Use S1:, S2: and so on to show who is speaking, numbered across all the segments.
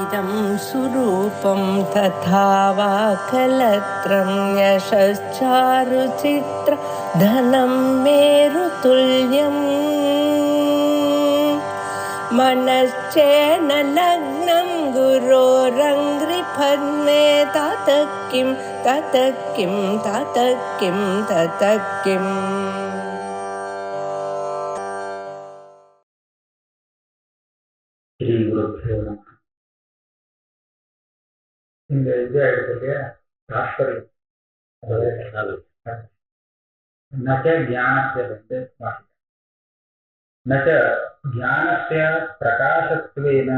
S1: इदं सुरूपं तथा वा कलत्रं यशश्चारुचित्र धनं मेरुतुल्यम् मनश्चेन लग्नं गुरोरङ्घ्रिपद्मे ततः किं ततः किं ततः किं ततः किम्
S2: श्री गुरुभ्यो नमः. இந்த இது எடுத்துட்டு தாற்பயம் நச்ச ஞானஸ்ய வந்து நச்ச ஞானஸ்ய பிரகாசத்வேன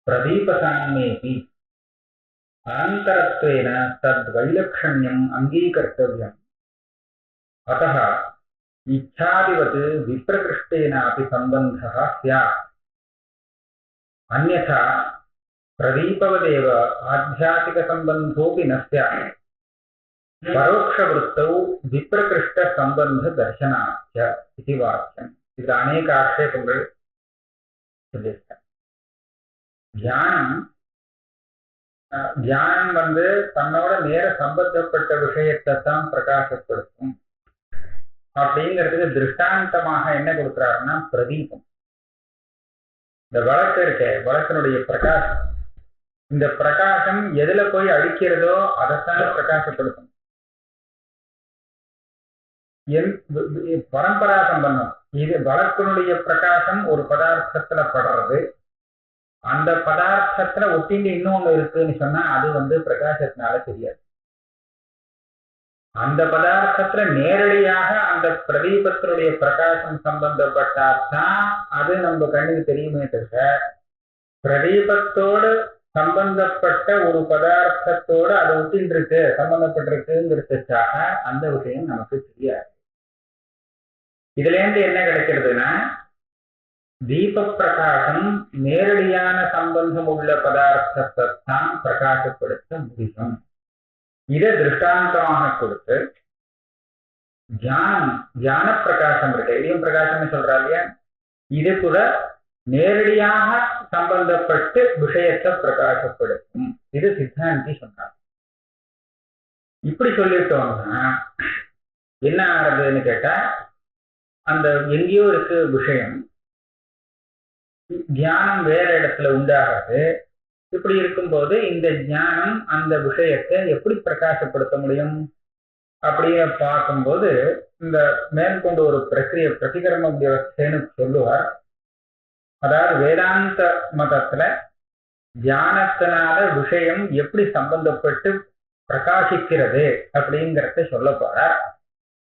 S2: பிரதீபசாம்யேபி ஆந்தரத்வேன தத்வைலக்ஷண்யம் அங்கீகர்த்தவ்யம். அतः இச்சாதிவத் விப்ரகிருஷ்டேனாபி சம்பந்தः ஸ்யாத். अन्यथा प्रदीपवदेव आध्यात्मिक संबंधोऽपि न स्यात्. परोक्षवृत्तौ विप्रकृष्ट संबंध दर्शनाच्च इति वाक्यम्. இது अनेक ஆட்சேபங்கள் சொல்லியிருக்காங்க. தியானம் வந்து தன்னோட நேர சம்பந்தப்பட்ட விஷயத்தை தான் பிரகாசப்படுத்தும் அப்படிங்கிறதுக்கு திருஷ்டாந்தமாக என்ன கொடுக்குறாருன்னா பிரதீபம். இந்த வழக்கு இருக்க வழக்கினுடைய பிரகாசம், இந்த பிரகாசம் எதுல போய் அடிக்கிறதோ அதைத்தான் பிரகாசப்படுத்தும். பரம்பரா சம்பந்தம் இது வழக்கினுடைய பிரகாசம் ஒரு பதார்த்தத்துல படுறது, அந்த பதார்த்தத்துல ஒட்டிண்டு இன்னொன்னு இருக்குன்னு சொன்னா அது வந்து பிரகாசத்தினால தெரியாது. அந்த பதார்த்தத்துல நேரடியாக அந்த பிரதீபத்தினுடைய பிரகாசம் சம்பந்தப்பட்டாதான் அது நம்ம கண்ணுக்கு தெரியுமே தவிர பிரதீபத்தோடு சம்பந்தப்பட்ட ஒரு பதார்த்தத்தோடு அது ஒட்டின்னு இருக்கு சம்பந்தப்பட்டிருக்குங்கிறதுக்காக அந்த விஷயம் நமக்கு தெரியாது. இதுல இருந்து என்ன கிடைக்கிறதுனா தீப பிரகாசம் நேரடியான சம்பந்தம் உள்ள பதார்த்தத்தை தான் பிரகாசப்படுத்த முடியும். இதை திருஷ்டாந்தமாக கொடுத்து தியான பிரகாசம் இருக்கு, இதையும் பிரகாசம் சொல்றா இல்லையா, இது கூட நேரடியாக சம்பந்தப்பட்டு விஷயத்தை பிரகாசப்படுத்தும். இது சித்தாந்தி சொன்னார். இப்படி சொல்லிட்டோம்னா என்ன ஆகுதுன்னு கேட்டா அந்த எங்கேயோ இருக்கு விஷயம், தியானம் வேற இடத்துல உண்டாகிறது. இப்படி இருக்கும்போது இந்த ஞானம் அந்த விஷயத்தை எப்படி பிரகாசப்படுத்த முடியும் அப்படின்னு பார்க்கும்போது இந்த மேற்கொண்டு ஒரு பிரக்கிரிய பிரதிகர்ம வியவஸ்தைன்னு சொல்லுவார். அதாவது வேதாந்த மதத்துல தியானத்தினால விஷயம் எப்படி சம்பந்தப்பட்டு பிரகாசிக்கிறது அப்படிங்கிறத சொல்ல போறார்.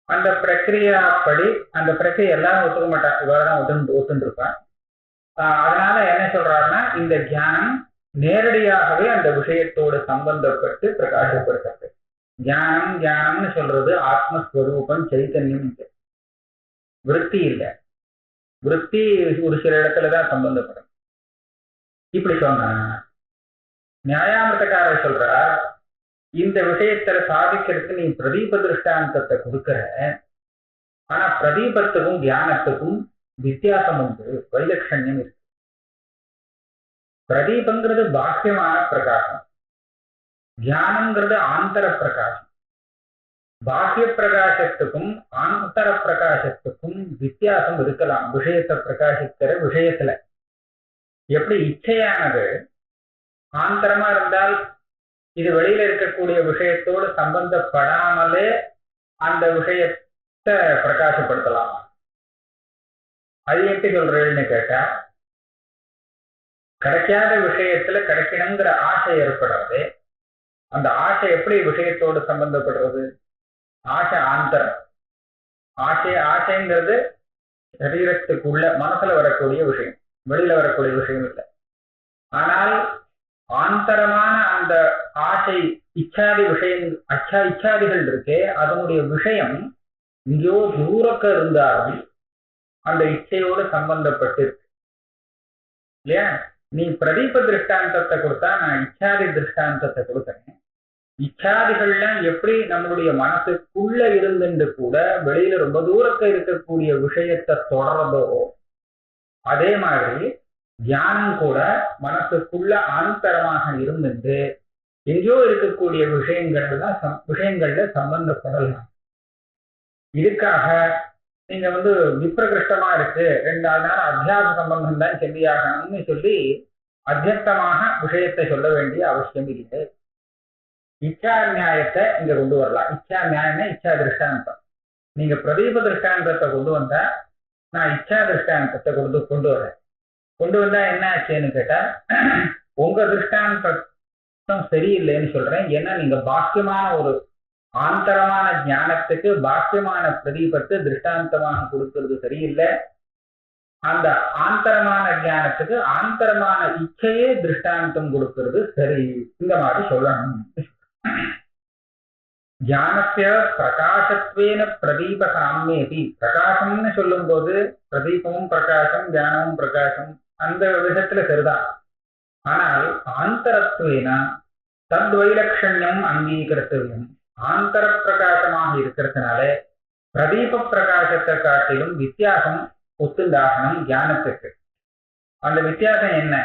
S2: அந்த பிரக்கிரியாப்படி அந்த பிரக்கிரியை எல்லாரும் ஒத்துக்க மாட்டார், இவர்தான் ஒத்துன்னு இருப்பார். அதனால என்ன சொல்றாருன்னா இந்த தியானம் நேரடியாகவே அந்த விஷயத்தோடு சம்பந்தப்பட்டு பிரகாசப்படுத்துறது. தியானம்னு சொல்றது ஆத்மஸ்வரூபம் சைத்தன்யம், விருத்தி இல்லை. விருத்தி ஒரு சில இடத்துலதான் சம்பந்தப்படும். இப்படி சொன்ன நியாயாமிரதக்காரர் சொல்றார், இந்த விஷயத்துல சாதிக்கிறதுக்கு நீ பிரதீப திருஷ்டாந்தத்தை கொடுக்கிற, ஆனா பிரதீபத்துக்கும் தியானத்துக்கும் வித்தியாசம் உண்டு, வைலட்சண்யம் இருக்கு. பிரதீபங்கிறது பாக்கியமான பிரகாசம், தியானங்கிறது ஆந்தர பிரகாசம். பாக்கிய பிரகாசத்துக்கும் ஆந்தர பிரகாசத்துக்கும் வித்தியாசம் இருக்கலாம். விஷயத்தை பிரகாசிக்கிற விஷயத்துல எப்படி இச்சையானது ஆந்தரமா இருந்தால் இது வெளியில இருக்கக்கூடிய விஷயத்தோடு சம்பந்தப்படாமலே அந்த விஷயத்தை பிரகாசப்படுத்தலாம். அது எப்படி சொல்றேன்னு கேட்டா கிடைக்காத விஷயத்துல கிடைக்கணுங்கிற ஆசை ஏற்படுறது. அந்த ஆசை எப்படி விஷயத்தோடு சம்பந்தப்படுறது? ஆசை ஆந்தரம். ஆசைங்கிறது சரீரத்துக்குள்ள மனசுல வரக்கூடிய விஷயம், வெளியில வரக்கூடிய விஷயம் இல்லை. ஆனால் ஆந்தரமான அந்த ஆசை இச்சாதி விஷயம், இச்சாதிகள் இருக்கே, அதனுடைய விஷயம் எங்கேயோ தூரக்க இருந்தாலும் அந்த இச்சையோடு சம்பந்தப்பட்டு இருக்கு இல்லையா? நீ பிரதீப திருஷ்டாந்தத்தை கொடுத்தா, நான் இச்சாதி திருஷ்டாந்தத்தை கொடுத்தேன். இச்சாதிகள்லாம் எப்படி நம்மளுடைய மனசுக்குள்ள இருந்துட்டு கூட வெளியில ரொம்ப தூரத்துல இருக்கக்கூடிய விஷயத்தை தொடர்றதோ, அதே மாதிரி தியானம் கூட மனசுக்குள்ள ஆந்தரமாக இருந்துட்டு எங்கேயோ இருக்கக்கூடிய விஷயங்கள்ல சம்பந்தப்படலாம். இதுக்காக நீங்க விப்ரகிருஷ்டமா இருக்கு 2 நாள் நேரம் அத்தியாச சம்பந்தம் தான் செல்லியாகணும்னு சொல்லி அத்தியஸ்தமாக விஷயத்தை சொல்ல வேண்டிய அவசியம் இல்லை. இச்சா நியாயத்தை இங்க கொண்டு வரலாம். இச்சா நியாயம்னா இச்சா திருஷ்டாந்தம். நீங்க பிரதீப திருஷ்டாந்தத்தை கொண்டு வந்தா நான் இச்சா திருஷ்டாந்தத்தை கொண்டு வரேன். கொண்டு வந்தா என்ன ஆச்சுன்னு கேட்டா உங்க திருஷ்டாந்தம் சரியில்லைன்னு சொல்றேன். ஏன்னா நீங்க பாக்கியமான ஒரு ஆந்தரமான ஞானத்துக்கு பாக்கியமான பிரதீபத்தை திருஷ்டாந்தமாக கொடுக்கிறது சரியில்லை. அந்த ஆந்தரமான ஞானத்துக்கு ஆந்தரமான இச்சையே திருஷ்டாந்தம் கொடுக்கிறது சரி. இந்த மாதிரி சொல்லணும். ஞானத்திய பிரகாசத்வேன பிரதீப சாமியதி. பிரகாசம்னு சொல்லும் போது பிரதீபமும் பிரகாசம் ஞானமும் பிரகாசம் அந்த விதத்துல சரிதான். ஆனால் ஆந்தரத்வேன தத்வைலட்சண்யம் அங்கீகரித்தவியம். ஆந்தர பிரகாசமாக இருக்கிறதுனால பிரதீப பிரகாசத்தை காட்டிலும் வித்தியாசம் ஒத்துண்டாகணும் ஞானத்துக்கு. அந்த வித்தியாசம் என்ன?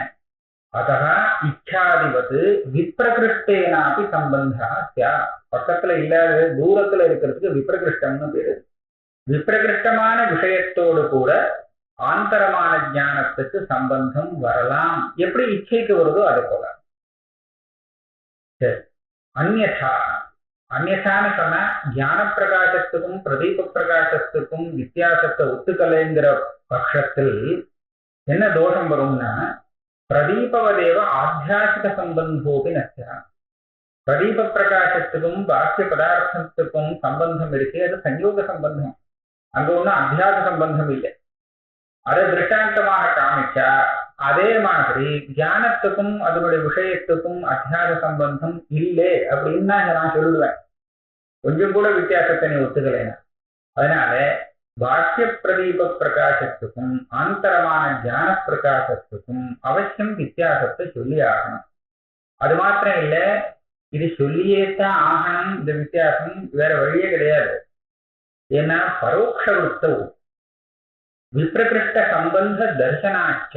S2: அதா இச்சாதிவது விப்ரகிருஷ்டேனாபி சம்பந்தா சியா. பக்கத்துல இல்லாத தூரத்துல இருக்கிறதுக்கு விப்ரகிருஷ்டம்னு பேரு. விப்ரகிருஷ்டமான விஷயத்தோடு கூட ஆந்தரமான ஞானத்துக்கு சம்பந்தம் வரலாம். எப்படி இச்சைக்கு வருதோ அது போல. சரி, அந்நியசான்னு சொன்னா ஞான பிரகாசத்துக்கும் பிரதீப பிரகாசத்துக்கும் வித்தியாசத்தை ஒத்துக்கலைங்கிற பட்சத்தில் என்ன தோஷம் வரும்னா பிரதீபவதேவ ஆத்தியாசிக சம்பந்தோபி நஷ்டா. பிரதீப பிரகாசத்துக்கும் பாக்கிய பதார்த்தத்துக்கும் சம்பந்தம் இருக்கு. அது சஞ்யோக சம்பந்தம். அங்க ஒன்றும் அத்தியாச சம்பந்தம் இல்லை. அதை திருஷ்டாந்தமாக காமிச்சா அதே மாதிரி தியானத்துக்கும் அதனுடைய விஷயத்துக்கும் அத்தியாச சம்பந்தம் இல்லை அப்படின்னு தான் நான் சொல்லுவேன். கொஞ்சம் கூட வித்தியாசத்தை நீ ஒத்துக்கலைன்னா. அதனால பாக்கிய பிரதீப பிரகாசத்துக்கும் ஆந்தரமான தியான பிரகாசத்துக்கும் அவசியம் வித்தியாசத்தை சொல்லி ஆகணும். அது மாத்திரம் இல்லை, இது சொல்லியேத்தான் ஆகணும். இந்த வித்தியாசம் வேற வழியே கிடையாது. ஏன்னா பரோட்ச விருத்தம் விப்ரகிருஷ்ட சம்பந்த தர்சனாச்ச.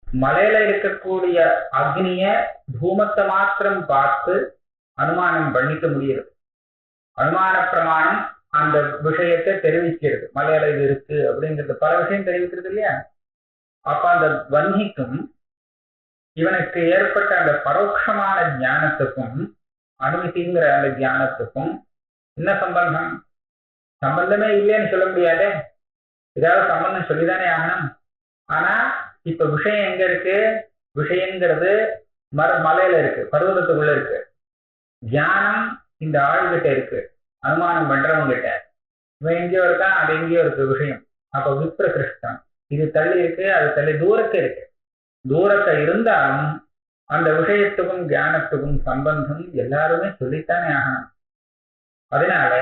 S2: மலையில இருக்கக்கூடிய அக்னிய தூமத்தை மாத்திரம் பார்த்து அனுமானம் பண்ணிக்க முடியுது. அனுமான பிரமாணம் அந்த விஷயத்தை தெரிவிக்கிறது. மலையில இது இருக்கு அப்படிங்கிறது பல விஷயம் தெரிவிக்கிறது இல்லையா? அப்ப அந்த வன்னிக்கும் இவனுக்கு ஏற்பட்ட அந்த பரோட்சமான ஞானத்துக்கும் அனுமதிங்கிற அந்த ஞானத்துக்கும் என்ன சம்பந்தம்? சம்பந்தமே இல்லைன்னு சொல்ல முடியாதே. ஏதாவது சம்பந்தம் சொல்லிதானே ஆகணும். ஆனா இப்ப விஷயம் எங்க இருக்கு? விஷயங்கிறது மலையில இருக்கு, பருவதத்துக்குள்ள இருக்கு. தியானம் இந்த ஆளுகிட்ட இருக்கு, அனுமானம் பண்றவங்க கிட்ட. இவன் எங்கேயோ இருக்கான், அது எங்கேயோ இருக்கு விஷயம். அப்ப விப்ரகிருஷ்டம். இது தள்ளி இருக்கு, அது தள்ளி தூரத்தை இருக்கு. தூரத்தை இருந்தாலும் அந்த விஷயத்துக்கும் தியானத்துக்கும் சம்பந்தம் எல்லாருமே சொல்லித்தானே ஆகணும். அதனால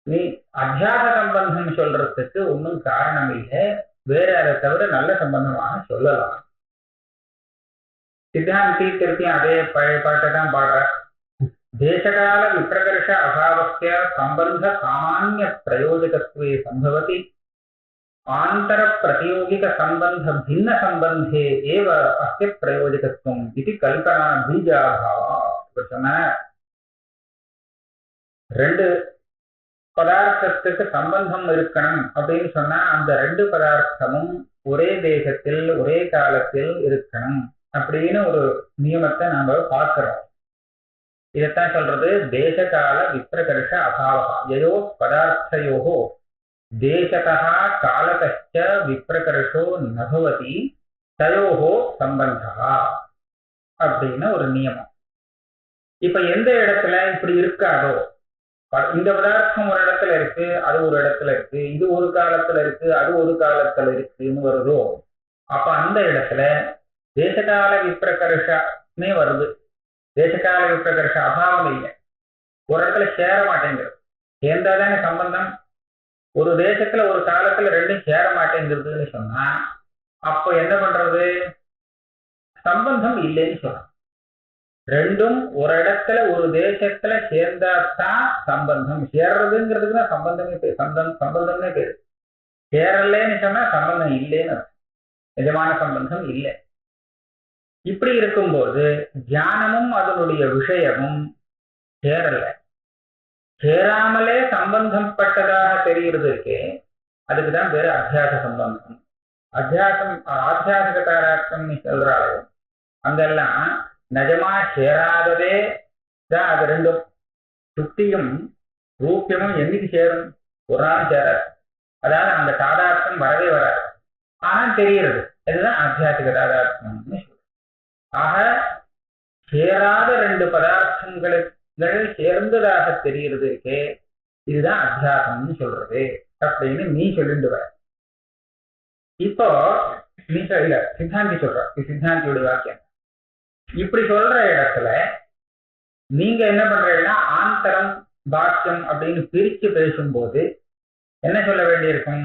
S2: நீ அத்தியாச சம்பந்தம் சொல்றதுக்கு ஒன்றும் காரணம் இல்லை. வேற அதை தவிர நல்ல சம்பந்தமாக சொல்லலாம். சித்தாந்தி திருப்பியும் அதே பழைய பாட்டை தான் பாடுற. தேசகால விப்ரகர்ஷ அபாவஸ்ய சம்பந்த சாமானிய பிரயோஜகத்வே சம்பவதி ஆந்தர பிரதியோகிக சம்பந்த பின்ன சம்பந்தே ஏவ அஸ்ய பிரயோஜகத்துவம் இது கல்பனா பீஜாபாவா. சொன்ன ரெண்டு பதார்த்தத்துக்கு சம்பந்தம் இருக்கணும் அப்படின்னு சொன்னா அந்த ரெண்டு பதார்த்தமும் ஒரே தேசத்தில் ஒரே காலத்தில் இருக்கணும் அப்படின்னு ஒரு நியமத்தை நாம பார்க்கிறோம். இதைத்தான் சொல்றது தேசகால விப்ரகர்ஷ அபாவா. யயோ பதார்த்தயோகோ தேசதா காலகச்ச விப்ரகர்ஷோ நபவதி தயோகோ சம்பந்தா அப்படின்னு ஒரு நியமம். இப்ப எந்த இடத்துல இப்படி இருக்காதோ, இந்த பதார்த்தம் ஒரு இடத்துல இருக்கு, அது ஒரு இடத்துல இருக்கு, இது ஒரு காலத்துல இருக்கு, அது ஒரு காலத்துல இருக்குன்னு வருதோ, அப்ப அந்த இடத்துல தேசகால விப்ரகர்ஷமே வருது. தேசகால விப்ரகர்ஷ அபாவம் இல்லை. ஒரு இடத்துல சேர மாட்டேங்கிறது. சேர்ந்தாதானே சம்பந்தம். ஒரு தேசத்துல ஒரு காலத்துல ரெண்டும் சேர மாட்டேங்கிறதுன்னு சொன்னா அப்போ என்ன பண்றது? சம்பந்தம் இல்லைன்னு சொல்லணும். ரெண்டும் ஒரு இடத்துல ஒரு தேசத்துல சேர்ந்தாதான் சம்பந்தம். சேர்றதுங்கிறதுக்கு தான் சம்பந்தமே பேரு. சம்பந்தம்னே பேரு. சேரலன்னு சொன்னா சம்பந்தம் இல்லைன்னு. நிஜமான சம்பந்தம் இல்லை. இப்படி இருக்கும்போது ஞானமும் அதனுடைய விஷயமும் சேரல. சேராமலே சம்பந்தப்பட்டதாக தெரிகிறது இருக்கே, அதுக்குதான் பேரு அத்தியாச சம்பந்தம். ஆத்தியாசிக தாராட்சம்னு சொல்றாரு. அங்கெல்லாம் நிஜமா சேராததே தான் அது ரெண்டும். சுக்தியும் ரூபியமும் என்னைக்கு சேரும்? ஒரு நாள் சேராது. அதாவது அந்த தாதார்த்தம் வரவே வராது. ஆனா தெரிகிறது. இதுதான் அத்தியாசிக தாதார்த்தம்னு சொல்றோம். ஆக சேராத ரெண்டு பதார்த்தங்கள் சேர்ந்ததாக தெரிகிறது இருக்கே, இதுதான் அத்தியாசம்னு சொல்றது அப்படின்னு நீ சொல்லிட்டு வர. இப்போ நீ இல்ல சித்தாந்தி சொல்ற, சித்தாந்தியோட வாக்கியம். இப்படி சொல்ற இடத்துல நீங்க என்ன பண்றீங்கன்னா ஆந்தரம் பாக்கியம் அப்படின்னு பிரிச்சு பேசும்போது என்ன சொல்ல வேண்டியிருக்கும்?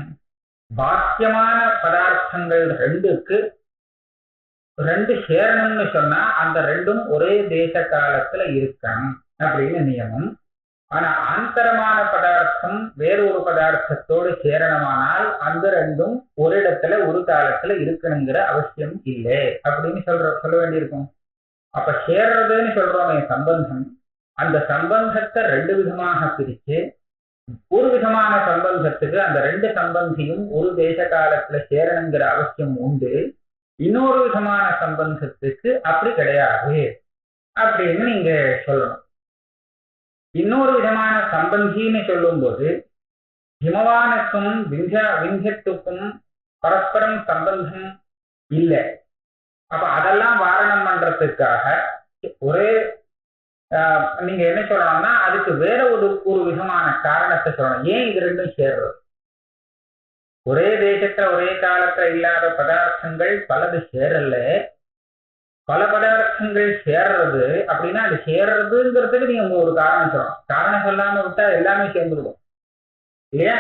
S2: பாக்கியமான பதார்த்தங்கள் ரெண்டுக்கு ரெண்டு சேரணும்னு சொன்னா அந்த ரெண்டும் ஒரே தேச காலத்துல இருக்கணும் அப்படின்னு நியமம். ஆனா ஆந்தரமான பதார்த்தம் வேறொரு பதார்த்தத்தோடு சேரணமானால் அந்த ரெண்டும் ஒரு இடத்துல ஒரு காலத்துல இருக்கணுங்கிற அவசியம் இல்லை அப்படின்னு சொல்ல வேண்டியிருக்கும். அப்ப சேர்றதுன்னு சொல்றோமே சம்பந்தம், அந்த சம்பந்தத்தை ரெண்டு விதமாக பிரிச்சு ஒரு விதமான சம்பந்தத்துக்கு அந்த ரெண்டு சம்பந்தியும் ஒரு தேச காலத்துல சேரணுங்கிற அவசியம் உண்டு. இன்னொரு விதமான சம்பந்தத்துக்கு அப்படி கிடையாது அப்படின்னு நீங்க சொல்லணும். இன்னொரு விதமான சம்பந்தின்னு சொல்லும் போது ஹிமவானுக்கும் விந்தியத்துக்கும் பரஸ்பரம் சம்பந்தம் இல்லை. அப்ப அதெல்லாம் வாரணம் பண்றதுக்காக ஒரே நீங்க என்ன சொல்லணும்னா அதுக்கு வேற ஒரு விதமான காரணத்தை சொல்லணும். ஏன் இது ரெண்டும் சேர்றது? ஒரே தேசத்துல ஒரே காலத்துல இல்லாத பதார்த்தங்கள் பலது சேரல. பல பதார்த்தங்கள் சேர்றது அப்படின்னா அது சேர்றதுங்கிறதுக்கு நீங்க ஒரு காரணம் சொல்லணும். காரணம் சொல்லாம விட்டா எல்லாமே சேர்ந்துடும் இல்லையா?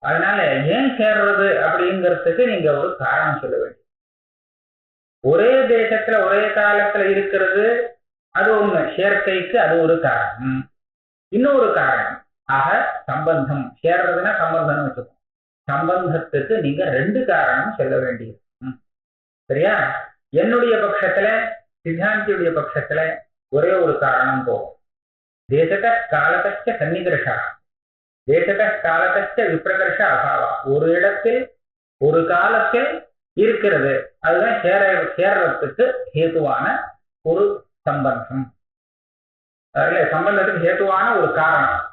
S2: அதனால ஏன் சேர்றது அப்படிங்கிறதுக்கு நீங்க ஒரு காரணம் சொல்ல வேண்டும். ஒரே தேசத்துல ஒரே காலத்துல இருக்கிறது அது ஒண்ணு, சேர்க்கைக்கு அது ஒரு காரணம். இன்னொரு காரணம் ஆக சம்பந்தம் சேர்றதுன்னா சம்பந்தம் வச்சுக்கோங்க. சம்பந்தத்துக்கு நீங்க ரெண்டு காரணம் சொல்ல வேண்டியிருக்கும். சரியா? என்னுடைய பட்சத்துல சித்தாந்தியுடைய பட்சத்துல ஒரே ஒரு காரணம் போகும். தேசத்த காலத்த சன்னிகிருஷா, தேசத்த காலத்த விப்ரகர்ஷ அபாவா. ஒரு இடத்தில் ஒரு காலத்தில் இருக்கிறது, அதுதான் சேர்றதுக்கு ஹேதுவான ஒரு சம்பந்தம், சம்பந்தத்துக்கு ஹேதுவான ஒரு காரணம்.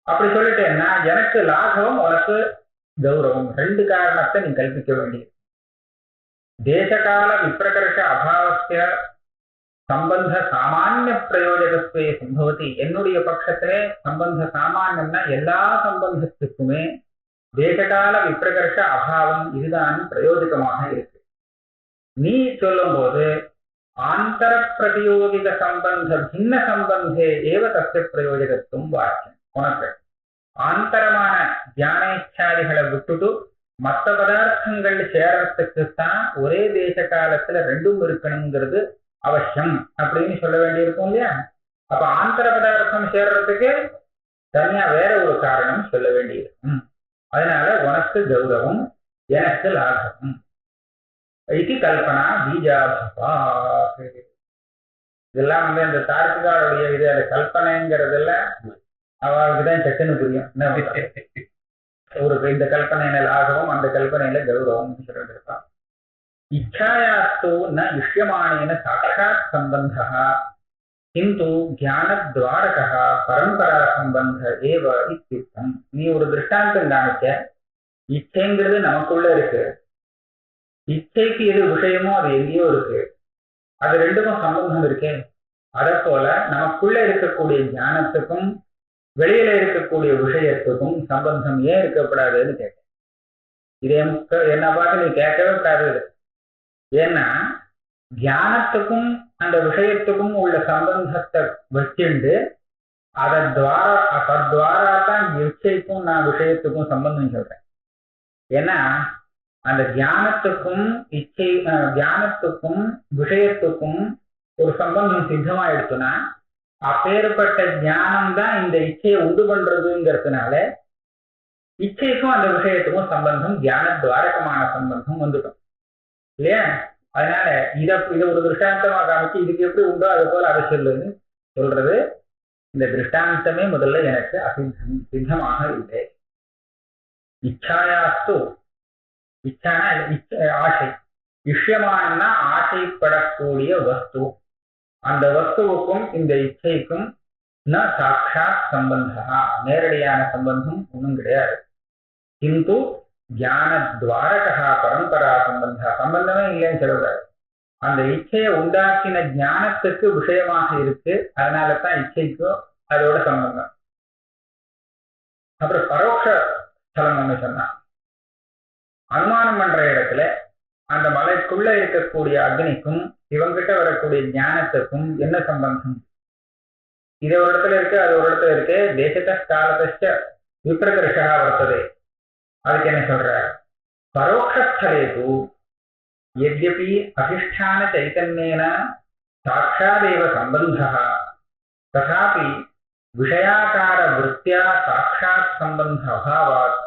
S2: அப்படி சொல்லிட்டேன்னா எனக்கு லாபம் உனக்கு கௌரவம், ரெண்டு காரணத்தை நீ கல்பிக்க வேண்டியது. தேசகால விப்ரகர்ஷ அபாவஸ்ய சம்பந்த சாமானிய பிரயோஜகத்துவே சம்பவதி. என்னுடைய பட்சத்திலே சம்பந்த சாமானியம்னா எல்லா சம்பந்தத்துக்குமே தேசகால விப்ரகர்ஷ அபாவம் இதுதான் பிரயோஜகமாக இருக்கு. நீ சொல்லும் போது ஆந்தர பிரதியோகிக சம்பந்த பின்ன சம்பந்தே ஏவ தஸ்ய பிரயோஜகத்துவம் வாக்கியம். உனக்கு ஆந்தரமான தியானேச்சாதிகளை விட்டுட்டு மற்ற பதார்த்தங்கள் சேர்றதுக்குத்தான் ஒரே தேச காலத்துல ரெண்டும் இருக்கணுங்கிறது அவசியம் அப்படின்னு சொல்ல வேண்டியிருக்கும் இல்லையா? அப்ப ஆந்தர பதார்த்தம் சேர்றதுக்கு தனியா வேற ஒரு காரணம் சொல்ல வேண்டியிருக்கும். அதனால உனக்கு கௌரவம் எனக்கு லாபம் இது கல்பனா பீஜாபா. இதெல்லாம் அந்த தார்க்கிகாவுடைய இது அந்த கல்பனைங்கிறதுல அவளுக்குதான் சட்டுன்னு புரியும். ஒரு இந்த கல்பனையில லாபம் அந்த கல்பனையில கௌரவம் சொல்லிட்டு இருப்பான். இச்சாயாஸ்து ந இஷ்யமானேன சாட்சாத் சம்பந்தா கிந்து ஞானத்வாரகா பரம்பரா சம்பந்த ஏவ இத்தியுக்தம். நீ ஒரு திருஷ்டாந்தம் காமிக்க, இச்சைங்கிறது நமக்குள்ள இருக்கு, இச்சைக்கு எது விஷயமோ அது எங்கேயோ இருக்கு, அது ரெண்டுக்கும் சம்பந்தம் இருக்கே. அதை போல நமக்குள்ள இருக்கக்கூடிய ஞானத்துக்கும் வெளியில இருக்கக்கூடிய விஷயத்துக்கும் சம்பந்தம் ஏன் இருக்கப்படாதுன்னு கேட்டேன். இதை என்ன பார்த்து நீ கேட்கவே கூடாது. ஏன்னா தியானத்துக்கும் அந்த விஷயத்துக்கும் உள்ள சம்பந்தத்தை வச்சுண்டு தத்வாரா தான் இச்சைக்கும் நான் விஷயத்துக்கும் சம்பந்தம் சொல்றேன். ஏன்னா அந்த தியானத்துக்கும் தியானத்துக்கும் விஷயத்துக்கும் ஒரு சம்பந்தம் சித்தமா எடுத்துனா அப்பேற்பட்ட ஞானம் தான் இந்த இச்சையை உண்டு பண்றதுங்கிறதுனால இச்சைக்கும் அந்த விஷயத்துக்கும் சம்பந்தம் தியான துவாரகமான சம்பந்தம் வந்துடும். இல்லையா? அதனால இத ஒரு திருஷ்டாந்தமா காமிச்சு இதுக்கு எப்படி உண்டோ அது போல அதை சொல்லுன்னு சொல்றது. இந்த திருஷ்டாந்தமே முதல்ல எனக்கு சித்தமாக இல்லை. இச்சாயாஸ்து, இச்சானா ஆசை, இஷ்யமானன்னா ஆசைப்படக்கூடிய வஸ்து, அந்த வஸ்துவுக்கும் இந்த இச்சைக்கும் ந சாட்சாத் சம்பந்தா, நேரடியான சம்பந்தம் ஒன்றும் கிடையாது. கிந்து ஞான துவாரகா பரம்பரா சம்பந்தா, சம்பந்தமே இல்லைன்னு சொல்லக்கூடாது. அந்த இச்சையை உண்டாக்கின ஞானத்துக்கு விஷயமாக இருக்கு, அதனால தான் இச்சைக்கும் அதோட சம்பந்தம். அப்புறம் பரோட்ச ஸ்தலம் ஒண்ணு சொன்னா, அனுமானம் பண்ற இடத்துல அந்த மலைக்குள்ள இருக்கக்கூடிய அக்னிக்கும் இவங்கிட்ட வரக்கூடிய ஞானத்துக்கும் என்ன சம்பந்தம்? இது ஒரு இடத்துல இருக்கு, அது ஒரு இடத்துல இருக்கு. தேசத்த காலத்த விப்ரகர்ஷா வர்த்ததே, அதுக்கு என்ன சொல்ற? பரோட்சஸ்தலேது यद्यपि अधिष्ठान चैतन्येन साक्षादेव संबंधः तथापि विषयाकार वृत्त्या साक्षात् संबंध अभावात्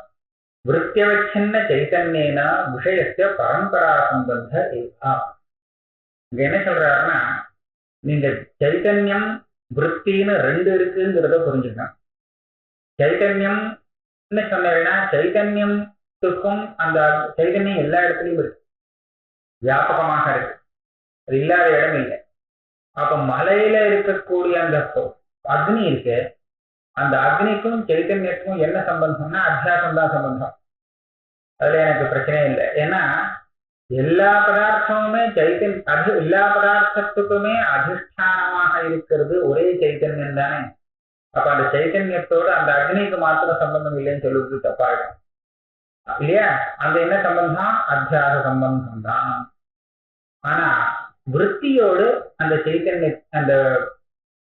S2: वृत्त्यवच्छिन्न चैतन्येन விஷயस्य பரம்பரா சம்பந்த ஏவ. இங்க என்ன சொல்றாருன்னா, நீங்க சைத்தன்யம் விருத்தின்னு ரெண்டு இருக்குங்கிறத புரிஞ்சுக்கணும். சைத்தன்யம் சொன்னா சைத்தன்யத்துக்கும் அந்த சைத்தன்யம் எல்லா இடத்துலையும் இருக்கு, வியாபகமாக இருக்கு, அது இல்லாத இடம் இல்லை. அப்ப மலையில இருக்கக்கூடிய அந்த அக்னி இருக்கு, அந்த அக்னிக்கும் சைத்தன்யத்துக்கும் என்ன சம்பந்தம்னா அத்தியாசம் தான் சம்பந்தம். அதுல எனக்கு பிரச்சனை இல்லை. ஏன்னா எல்லா பதார்த்தமுமே எல்லா பதார்த்தத்துக்குமே அதிஷ்டானமாக இருக்கிறது ஒரே சைத்தன்யம் தானே. அப்ப அந்த சைத்தன்யத்தோடு அந்த அக்னிக்கு மாத்திரம் சம்பந்தம் இல்லைன்னு சொல்லுவது தப்பாயிடும் இல்லையா? அந்த என்ன சம்பந்தம்? அத்தியாச சம்பந்தம் தான். ஆனா விருத்தியோடு அந்த சைத்தன்ய அந்த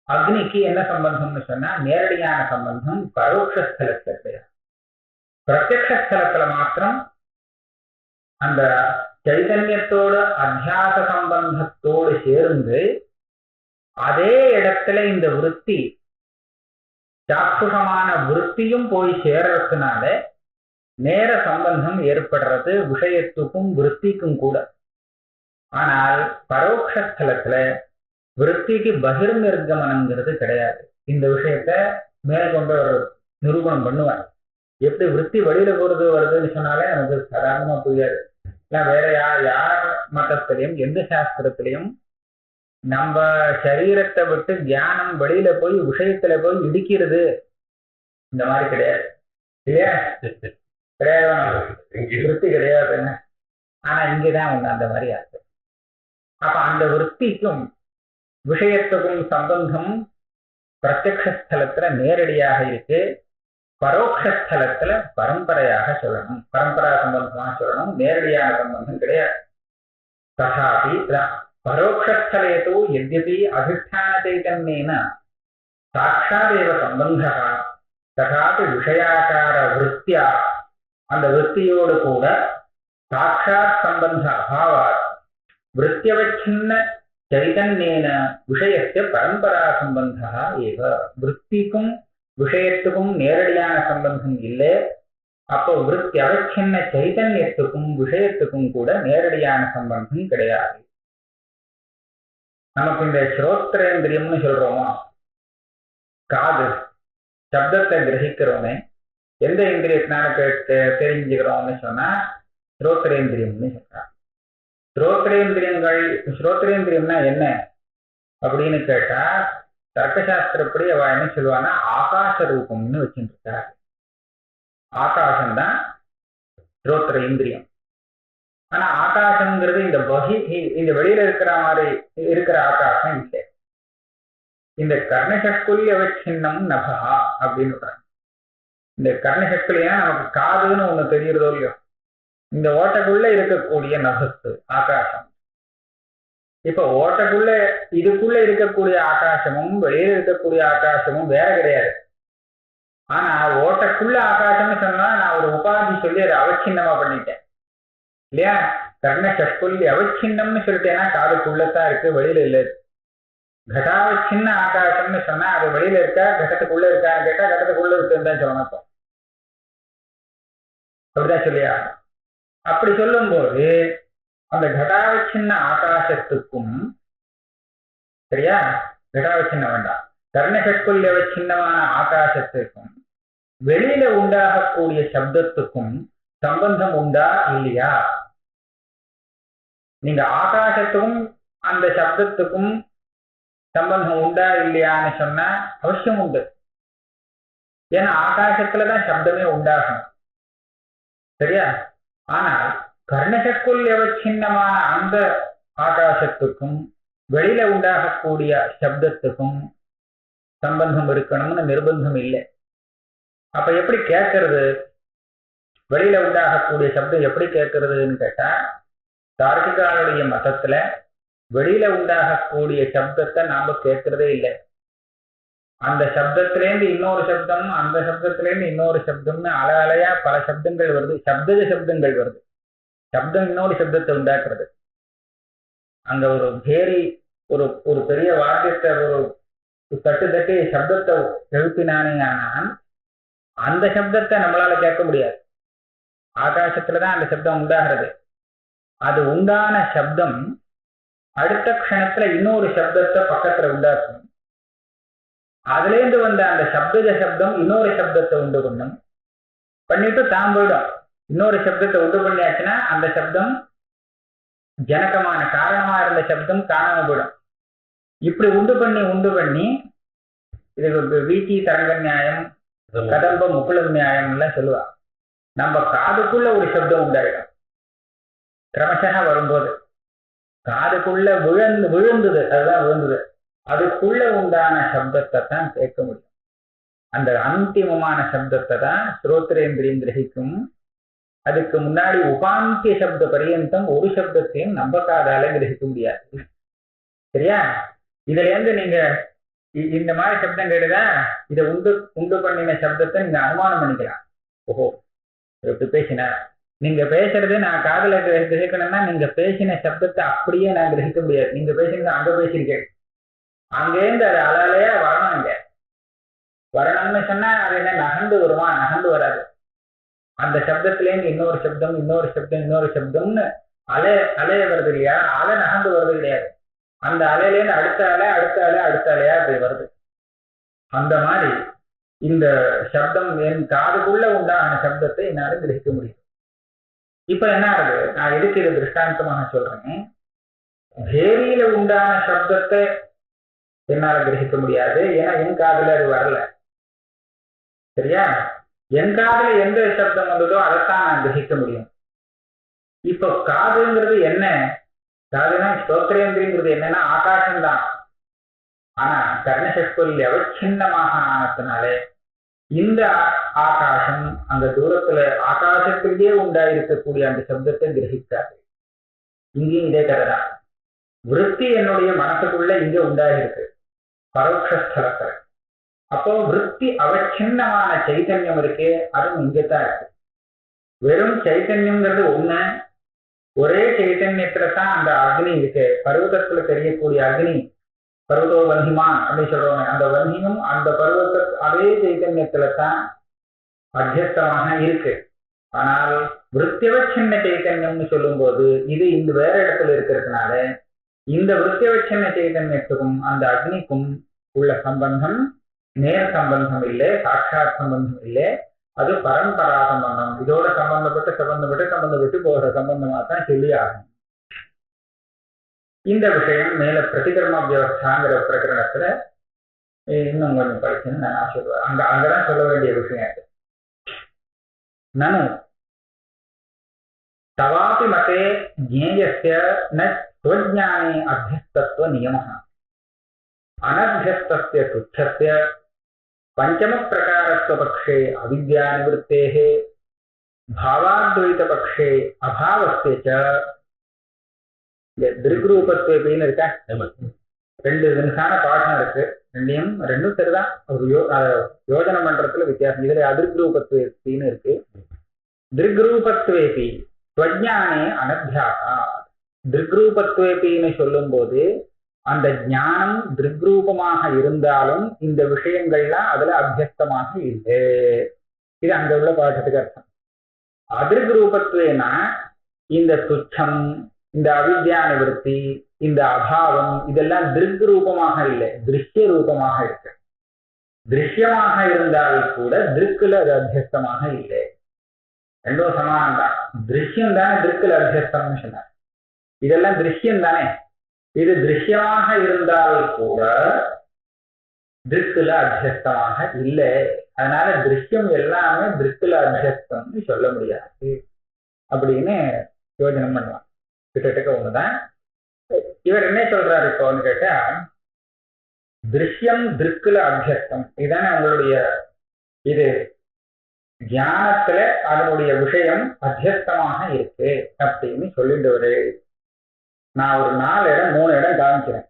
S2: அக்னிக்கு என்ன சம்பந்தம்னு சொன்னா நேரடியான சம்பந்தம் பரோட்சஸ்தலத்துல கிடையாது. பிரத்யக்ஷஸ்தலத்துல மாத்திரம் அந்த சைத்தன்யத்தோடு அத்தியாச சம்பந்தத்தோடு சேர்ந்து அதே இடத்துல இந்த விருத்தி சாட்சுஷமான விருத்தியும் போய் சேர்றதுனால நேர சம்பந்தம் ஏற்படுறது விஷயத்துக்கும் விருத்திக்கும் கூட. ஆனால் பரோட்சஸ்தலத்துல விருத்திக்கு பகிர் நிர்கமனங்கிறது கிடையாது. இந்த விஷயத்த மேற்கொண்டு ஒரு நிரூபணம் பண்ணுவார். எப்படி விருத்தி வெளியில போறது வருதுன்னு சொன்னாலே நமக்கு சாதாரணமா புரியாது. வேற யார் மதத்திலையும் எந்த சாஸ்திரத்திலையும் நம்ம சரீரத்தை விட்டு தியானம் வெளியில போய் விஷயத்துல போய் இடிக்கிறது இந்த மாதிரி கிடையாது இல்லையா? கிடையாது, விருத்தி கிடையாதுன்னு. ஆனா இங்கதான் ஒண்ணு அந்த மாதிரி ஆச்சு. அப்ப அந்த விருத்திக்கும் விஷயத்துக்கும் சம்பந்தம் பிரத்யக்ஷஸ்தலத்துல நேரடியாக இருக்கு, பரோட்சஸ்தலத்துல பரம்பரையாக சொல்லணும், பரம்பரா சம்பந்தமாக சொல்லணும், நேரடியான சம்பந்தம் கிடையாது. ததாபி பரோட்சஸ்தலேது யத்யபி அதிஷ்டான சைதன்யேன சாட்சாதேவ சம்பந்தः ததாபி விஷயாகார விருத்தியா, அந்த விருத்தியோடு கூட சாட்சாத் சம்பந்த அபாவாத் விருத்தியவச்சின்ன சைதன்யேன விஷயस्य பரம்பரா சம்பந்தः ஏவ. விருத்திக்கும் விஷயத்துக்கும் நேரடியான சம்பந்தம் இல்லை. அப்போ விருத்தி அவச்சின்ன சைதன்யத்துக்கும் விஷயத்துக்கும் கூட நேரடியான சம்பந்தம் கிடையாது. நமக்கு இந்த ஸ்ரோத்ரேந்திரியம்னு சொல்றோமோ, காது சப்தத்தை கிரகிக்கிறோமே, எந்த இந்திரியத்தினால தெரிஞ்சுக்கிறோம்னு சொன்னா ஸ்ரோத்ரேந்திரியம்னு சொல்றாங்க. ஸ்ரோத்ரேந்திரியம்னா என்ன அப்படின்னு கேட்டா, தர்க்கசாஸ்திரப்படி அவ என்ன சொல்லுவான்னா ஆகாச ரூபம்னு வச்சுட்டு இருக்காரு. ஆகாசம்தான் ஸ்ரோத்ர இந்திரியம். ஆனா ஆகாசம்ங்கிறது இந்த வெளியில இருக்கிற மாதிரி இருக்கிற ஆகாசம் இல்லை. இந்த கர்ணசக்குல்ய அவச்சின்னம் நபகா அப்படின்னு சொல்றாங்க. இந்த கர்ணசக்குலியா நமக்கு காதுன்னு ஒண்ணு தெரியுறதோ இல்லையோ, இந்த ஓட்டைக்குள்ள இருக்கக்கூடிய நபஸ்து ஆகாசம். இப்ப ஓட்டைக்குள்ள இதுக்குள்ள இருக்கக்கூடிய ஆகாசமும் வெளியில இருக்கக்கூடிய ஆகாசமும் வேற கிடையாது. ஆனா ஓட்டைக்குள்ள ஆகாசம்னு சொன்னா நான் ஒரு உபாதி சொல்லி அதை அவச்சின்னமா பண்ணிட்டேன் இல்லையா? கர்ண சஷ்குல்ய அவச்சின்னம்னு சொல்லிட்டேன்னா காதுக்குள்ளதான் இருக்கு, வெளியில இல்லை. கடாவச்சின்ன ஆகாசம்னு சொன்னா அது வெளியில இருக்கா கடத்துக்குள்ள இருக்கான்னு கேட்டா கடத்துக்குள்ள இருக்குன்னு தான் சொல்லணும். அப்படிதான் சொல்லியா? அப்படி சொல்லும் போது அந்த கடாவச்சின்ன ஆகாசத்துக்கும், சரியா, கடாவச்சின்ன வேண்டாம், கர்ணசட்குல்யவச்சின்னமான ஆகாசத்துக்கும் வெளியில உண்டாகக்கூடிய சப்தத்துக்கும் சம்பந்தம் உண்டா இல்லையா? நீங்க ஆகாசத்துக்கும் அந்த சப்தத்துக்கும் சம்பந்தம் உண்டா இல்லையான்னு சொன்னா அவசியம் உண்டு. ஏன்னா ஆகாசத்துலதான் சப்தமே உண்டாகும், சரியா? ஆனால் கர்ணசட்குல்யவச்சின்னமான அந்த ஆகாசத்துக்கும் வெளியில உண்டாகக்கூடிய சப்தத்துக்கும் சம்பந்தம் இருக்கணும்னு நிர்பந்தம் இல்லை. அப்ப எப்படி கேட்கறது? வெளியில உண்டாகக்கூடிய சப்தம் எப்படி கேட்கறதுன்னு கேட்டா, தார்க்கிகாளுடைய மதத்துல வெளியில உண்டாகக்கூடிய சப்தத்தை நாம கேட்கறதே இல்லை. அந்த சப்தத்திலேருந்து இன்னொரு சப்தம், அந்த சப்தத்திலேருந்து இன்னொரு சப்தம்னு அலையா பல சப்தங்கள் வருது, சப்தஜ சப்தங்கள் வருது. சப்தம் இன்னொரு சப்தத்தை உண்டாக்குறது. அங்க ஒரு பேரி ஒரு ஒரு பெரிய வாத்தியத்தை ஒரு தட்டு தட்டி சப்தத்தை எழுப்பினானே, ஆனால் அந்த சப்தத்தை நம்மளால கேட்க முடியாது. ஆகாசத்துலதான் அந்த சப்தம் உண்டாகிறது. அது உண்டான சப்தம் அடுத்த க்ஷணத்துல இன்னொரு சப்தத்தை பக்கத்துல உண்டாக்கும். அதுலேருந்து வந்த அந்த சப்தஜ சப்தம் இன்னொரு சப்தத்தை உண்டு பண்ணும், பண்ணிட்டு தான் போயிடும். இன்னொரு சப்தத்தை உண்டு பண்ணியாச்சுன்னா அந்த சப்தம் ஜனகமான காரணமா இருந்த சப்தம் காணாம போயிடும். இப்படி உண்டு பண்ணி இது வீச்சி தரங்க நியாயம், கதம்ப முக்குள நியாயம் எல்லாம் சொல்லுவா. நம்ம காதுக்குள்ள ஒரு சப்தம் உண்டாயிடும். கிரமசக வரும்போது காதுக்குள்ள விழுந்தது, அதுதான் விழுந்தது, அதுக்குள்ள உண்டான சப்தத்தை தான் கேட்க முடியும். அந்த அந்திமமான சப்தத்தை தான் ஸ்ரோத்ரேந்திரியம் கிரகிக்கும். அதுக்கு முன்னாடி உபாந்திய சப்த பரியந்தம் ஒரு சப்தத்தையும் நம்ம காதால கிரகிக்க முடியாது, சரியா? இதுல இருந்து நீங்க இந்த மாதிரி சப்தம் கேட்டுதா, இதை உண்டு பண்ணின சப்தத்தை நீங்க அனுமானம் பண்ணிக்கலாம். ஓஹோ எப்படி பேசின, நீங்க பேசுறது நான் காதல கிரகிக்கணும்னா நீங்க பேசின சப்தத்தை அப்படியே நான் கிரகிக்க முடியாது. நீங்க பேசுறது அங்க பேசியிருக்கேன், அங்கேருந்து அது அலையா வரணும். இங்க வரணும்னு சொன்னா அது என்ன நகர்ந்து வருமா? நகர்ந்து வராது. அந்த சப்தத்திலேருந்து இன்னொரு சப்தம், இன்னொரு சப்தம், இன்னொரு சப்தம்னு அலைய வருது இல்லையா? அலை நகர்ந்து வருது கிடையாது. அந்த அலையிலேருந்து அடுத்த அலை, அடுத்த அலை, அடுத்த அலையா அப்படி வருது. அந்த மாதிரி இந்த சப்தம் என் காதுக்குள்ள உண்டான சப்தத்தை என்னால கிரகிக்க முடியும். இப்ப என்ன ஆகுது, நான் எதுக்கு இதை திருஷ்டாந்தமாக சொல்றேன், பேரியில உண்டான சப்தத்தை என்னால கிரகிக்க முடியாது, ஏன்னா என் காதுல அது வரல, சரியா? என் காதுல எந்த சப்தம் வந்ததோ அதைத்தான் நான் கிரகிக்க முடியும். இப்போ காதுங்கிறது என்ன? காதுனா ஸ்தோத்திரேந்திரிங்கிறது என்னன்னா ஆகாசம்தான். ஆனா கர்ணசட்குல்ய அவச்சின்னமாக ஆனதுனாலே இந்த ஆகாசம் அந்த தூரத்துல ஆகாசத்திலேயே உண்டாயிருக்கக்கூடிய அந்த சப்தத்தை கிரகிக்காது. இங்கேயும் இதே கதைதான். விருத்தி என்னுடைய மனசுக்குள்ள இங்க உண்டாயிருக்கு பரோட்சஸ்தலத்துல. அப்போ விருத்தி அவச்சின்னமான சைத்தன்யம் இருக்கே, அதுவும் இங்கத்தான் இருக்கு. வெறும் சைத்தன்யம்ங்கிறது ஒண்ணு, ஒரே சைத்தன்யத்துல தான் அந்த அக்னி இருக்கு. பர்வதத்துல தெரியக்கூடிய அக்னி, பர்வதோ வன்னிமான் அப்படின்னு சொல்றவங்க, அந்த வன்னியும் அந்த பர்வத அதே சைத்தன்யத்துல தான் அத்தியஸ்தமாக இருக்கு. ஆனால் விருத்தியவச்சின்ன சைத்தன்யம்னு சொல்லும் போது இது இந்த வேற இடத்துல இருக்கிறதுனால இந்த விருத்தியவச்சின்ன சைத்தன்யத்துக்கும் அந்த அக்னிக்கும் உள்ள சம்பந்தம் நேர் சம்பந்தம் இல்லை, சாட்சாத் சம்பந்தம் இல்லை, அது பரம்பரா சம்பந்தம். இதோட சம்பந்தப்பட்டு போகிற சம்பந்தமா தான் சொல்லி ஆகும். இந்த விஷயம் மேல பிரதிகர்ம வியவஸ்தாங்கிற பிரகரணத்துல இன்னும் கொஞ்சம் படிச்சுன்னு நான் சொல்லுவேன். அங்கதான் சொல்ல வேண்டிய விஷயம். நனு தவாபி மதே ஜேயஸ்ய ந ஸ்வஜ்ஞானே அத்தியஸ்தத்வ நியமः அனத்தியஸ்தஸ்ய துச்சஸ்ய பஞ்சம பிரகாரஸ்வ பக்ஷே அவித்யா நிவృత్తேஹ பாவாத்வைத பக்ஷே அபாவஸ்ய ச திருக்ரூபத்வேபின்னு இருக்கா. ரெண்டு விதமான பாடம் இருக்கு, ரெண்டும் சரிதான். ஒரு யோஜனை பண்றதுல வித்தியாசம். இதுல அதிர்க்ரூபத்வேபின்னு இருக்கு. திருக்ரூபத்வேபி ஸ்வஜ்ஞானே அனத்தியாசா. திருக்ரூபத்வேபின்னு சொல்லும் போது அந்த ஞானம் திருக்ரூபமாக இருந்தாலும் இந்த விஷயங்கள்லாம் அதுல அபியஸ்தமாக இல்லை. இது அங்க உள்ள பாடத்துக்கு அர்த்தம். அதிர்க்ரூபத்வேனா இந்த துச்சம் இந்த அவித்யா நிவர்த்தி, இந்த அபாவம், இதெல்லாம் திருக் ரூபமாக இல்லை, திருஷ்ய ரூபமாக இருக்கு. திருஷ்யமாக இருந்தால் கூட திருக்குல அது அத்தியஸ்தமாக இல்லை. ரெண்டும் சமானம் தான். திருஷ்யம் தானே திருக்குல அத்தியஸ்தம்னு சொன்னார். இதெல்லாம் திருஷ்யம் தானே. இது திருஷ்யமாக இருந்தால் கூட திருக்குல அத்தியஸ்தமாக இல்லை. அதனால திருஷ்யம் எல்லாமே திருக்குல அத்தியஸ்தம்னு சொல்ல முடியாது அப்படின்னு யோஜனை பண்ணுவான். கிட்டத்தட்ட ஒண்ணுதான். இவர் என்ன சொல்றாரு இப்போன்னு கேட்டா, திருஷ்யம் திருக்குல அத்தியஸ்தம், இதுதானே உங்களுடைய இது தியானத்துல அதனுடைய விஷயம் அத்தியஸ்தமாக இருக்கு அப்படின்னு சொல்லிட்டு நான் ஒரு 4 இடம் 3 இடம் காமிக்கிறேன்.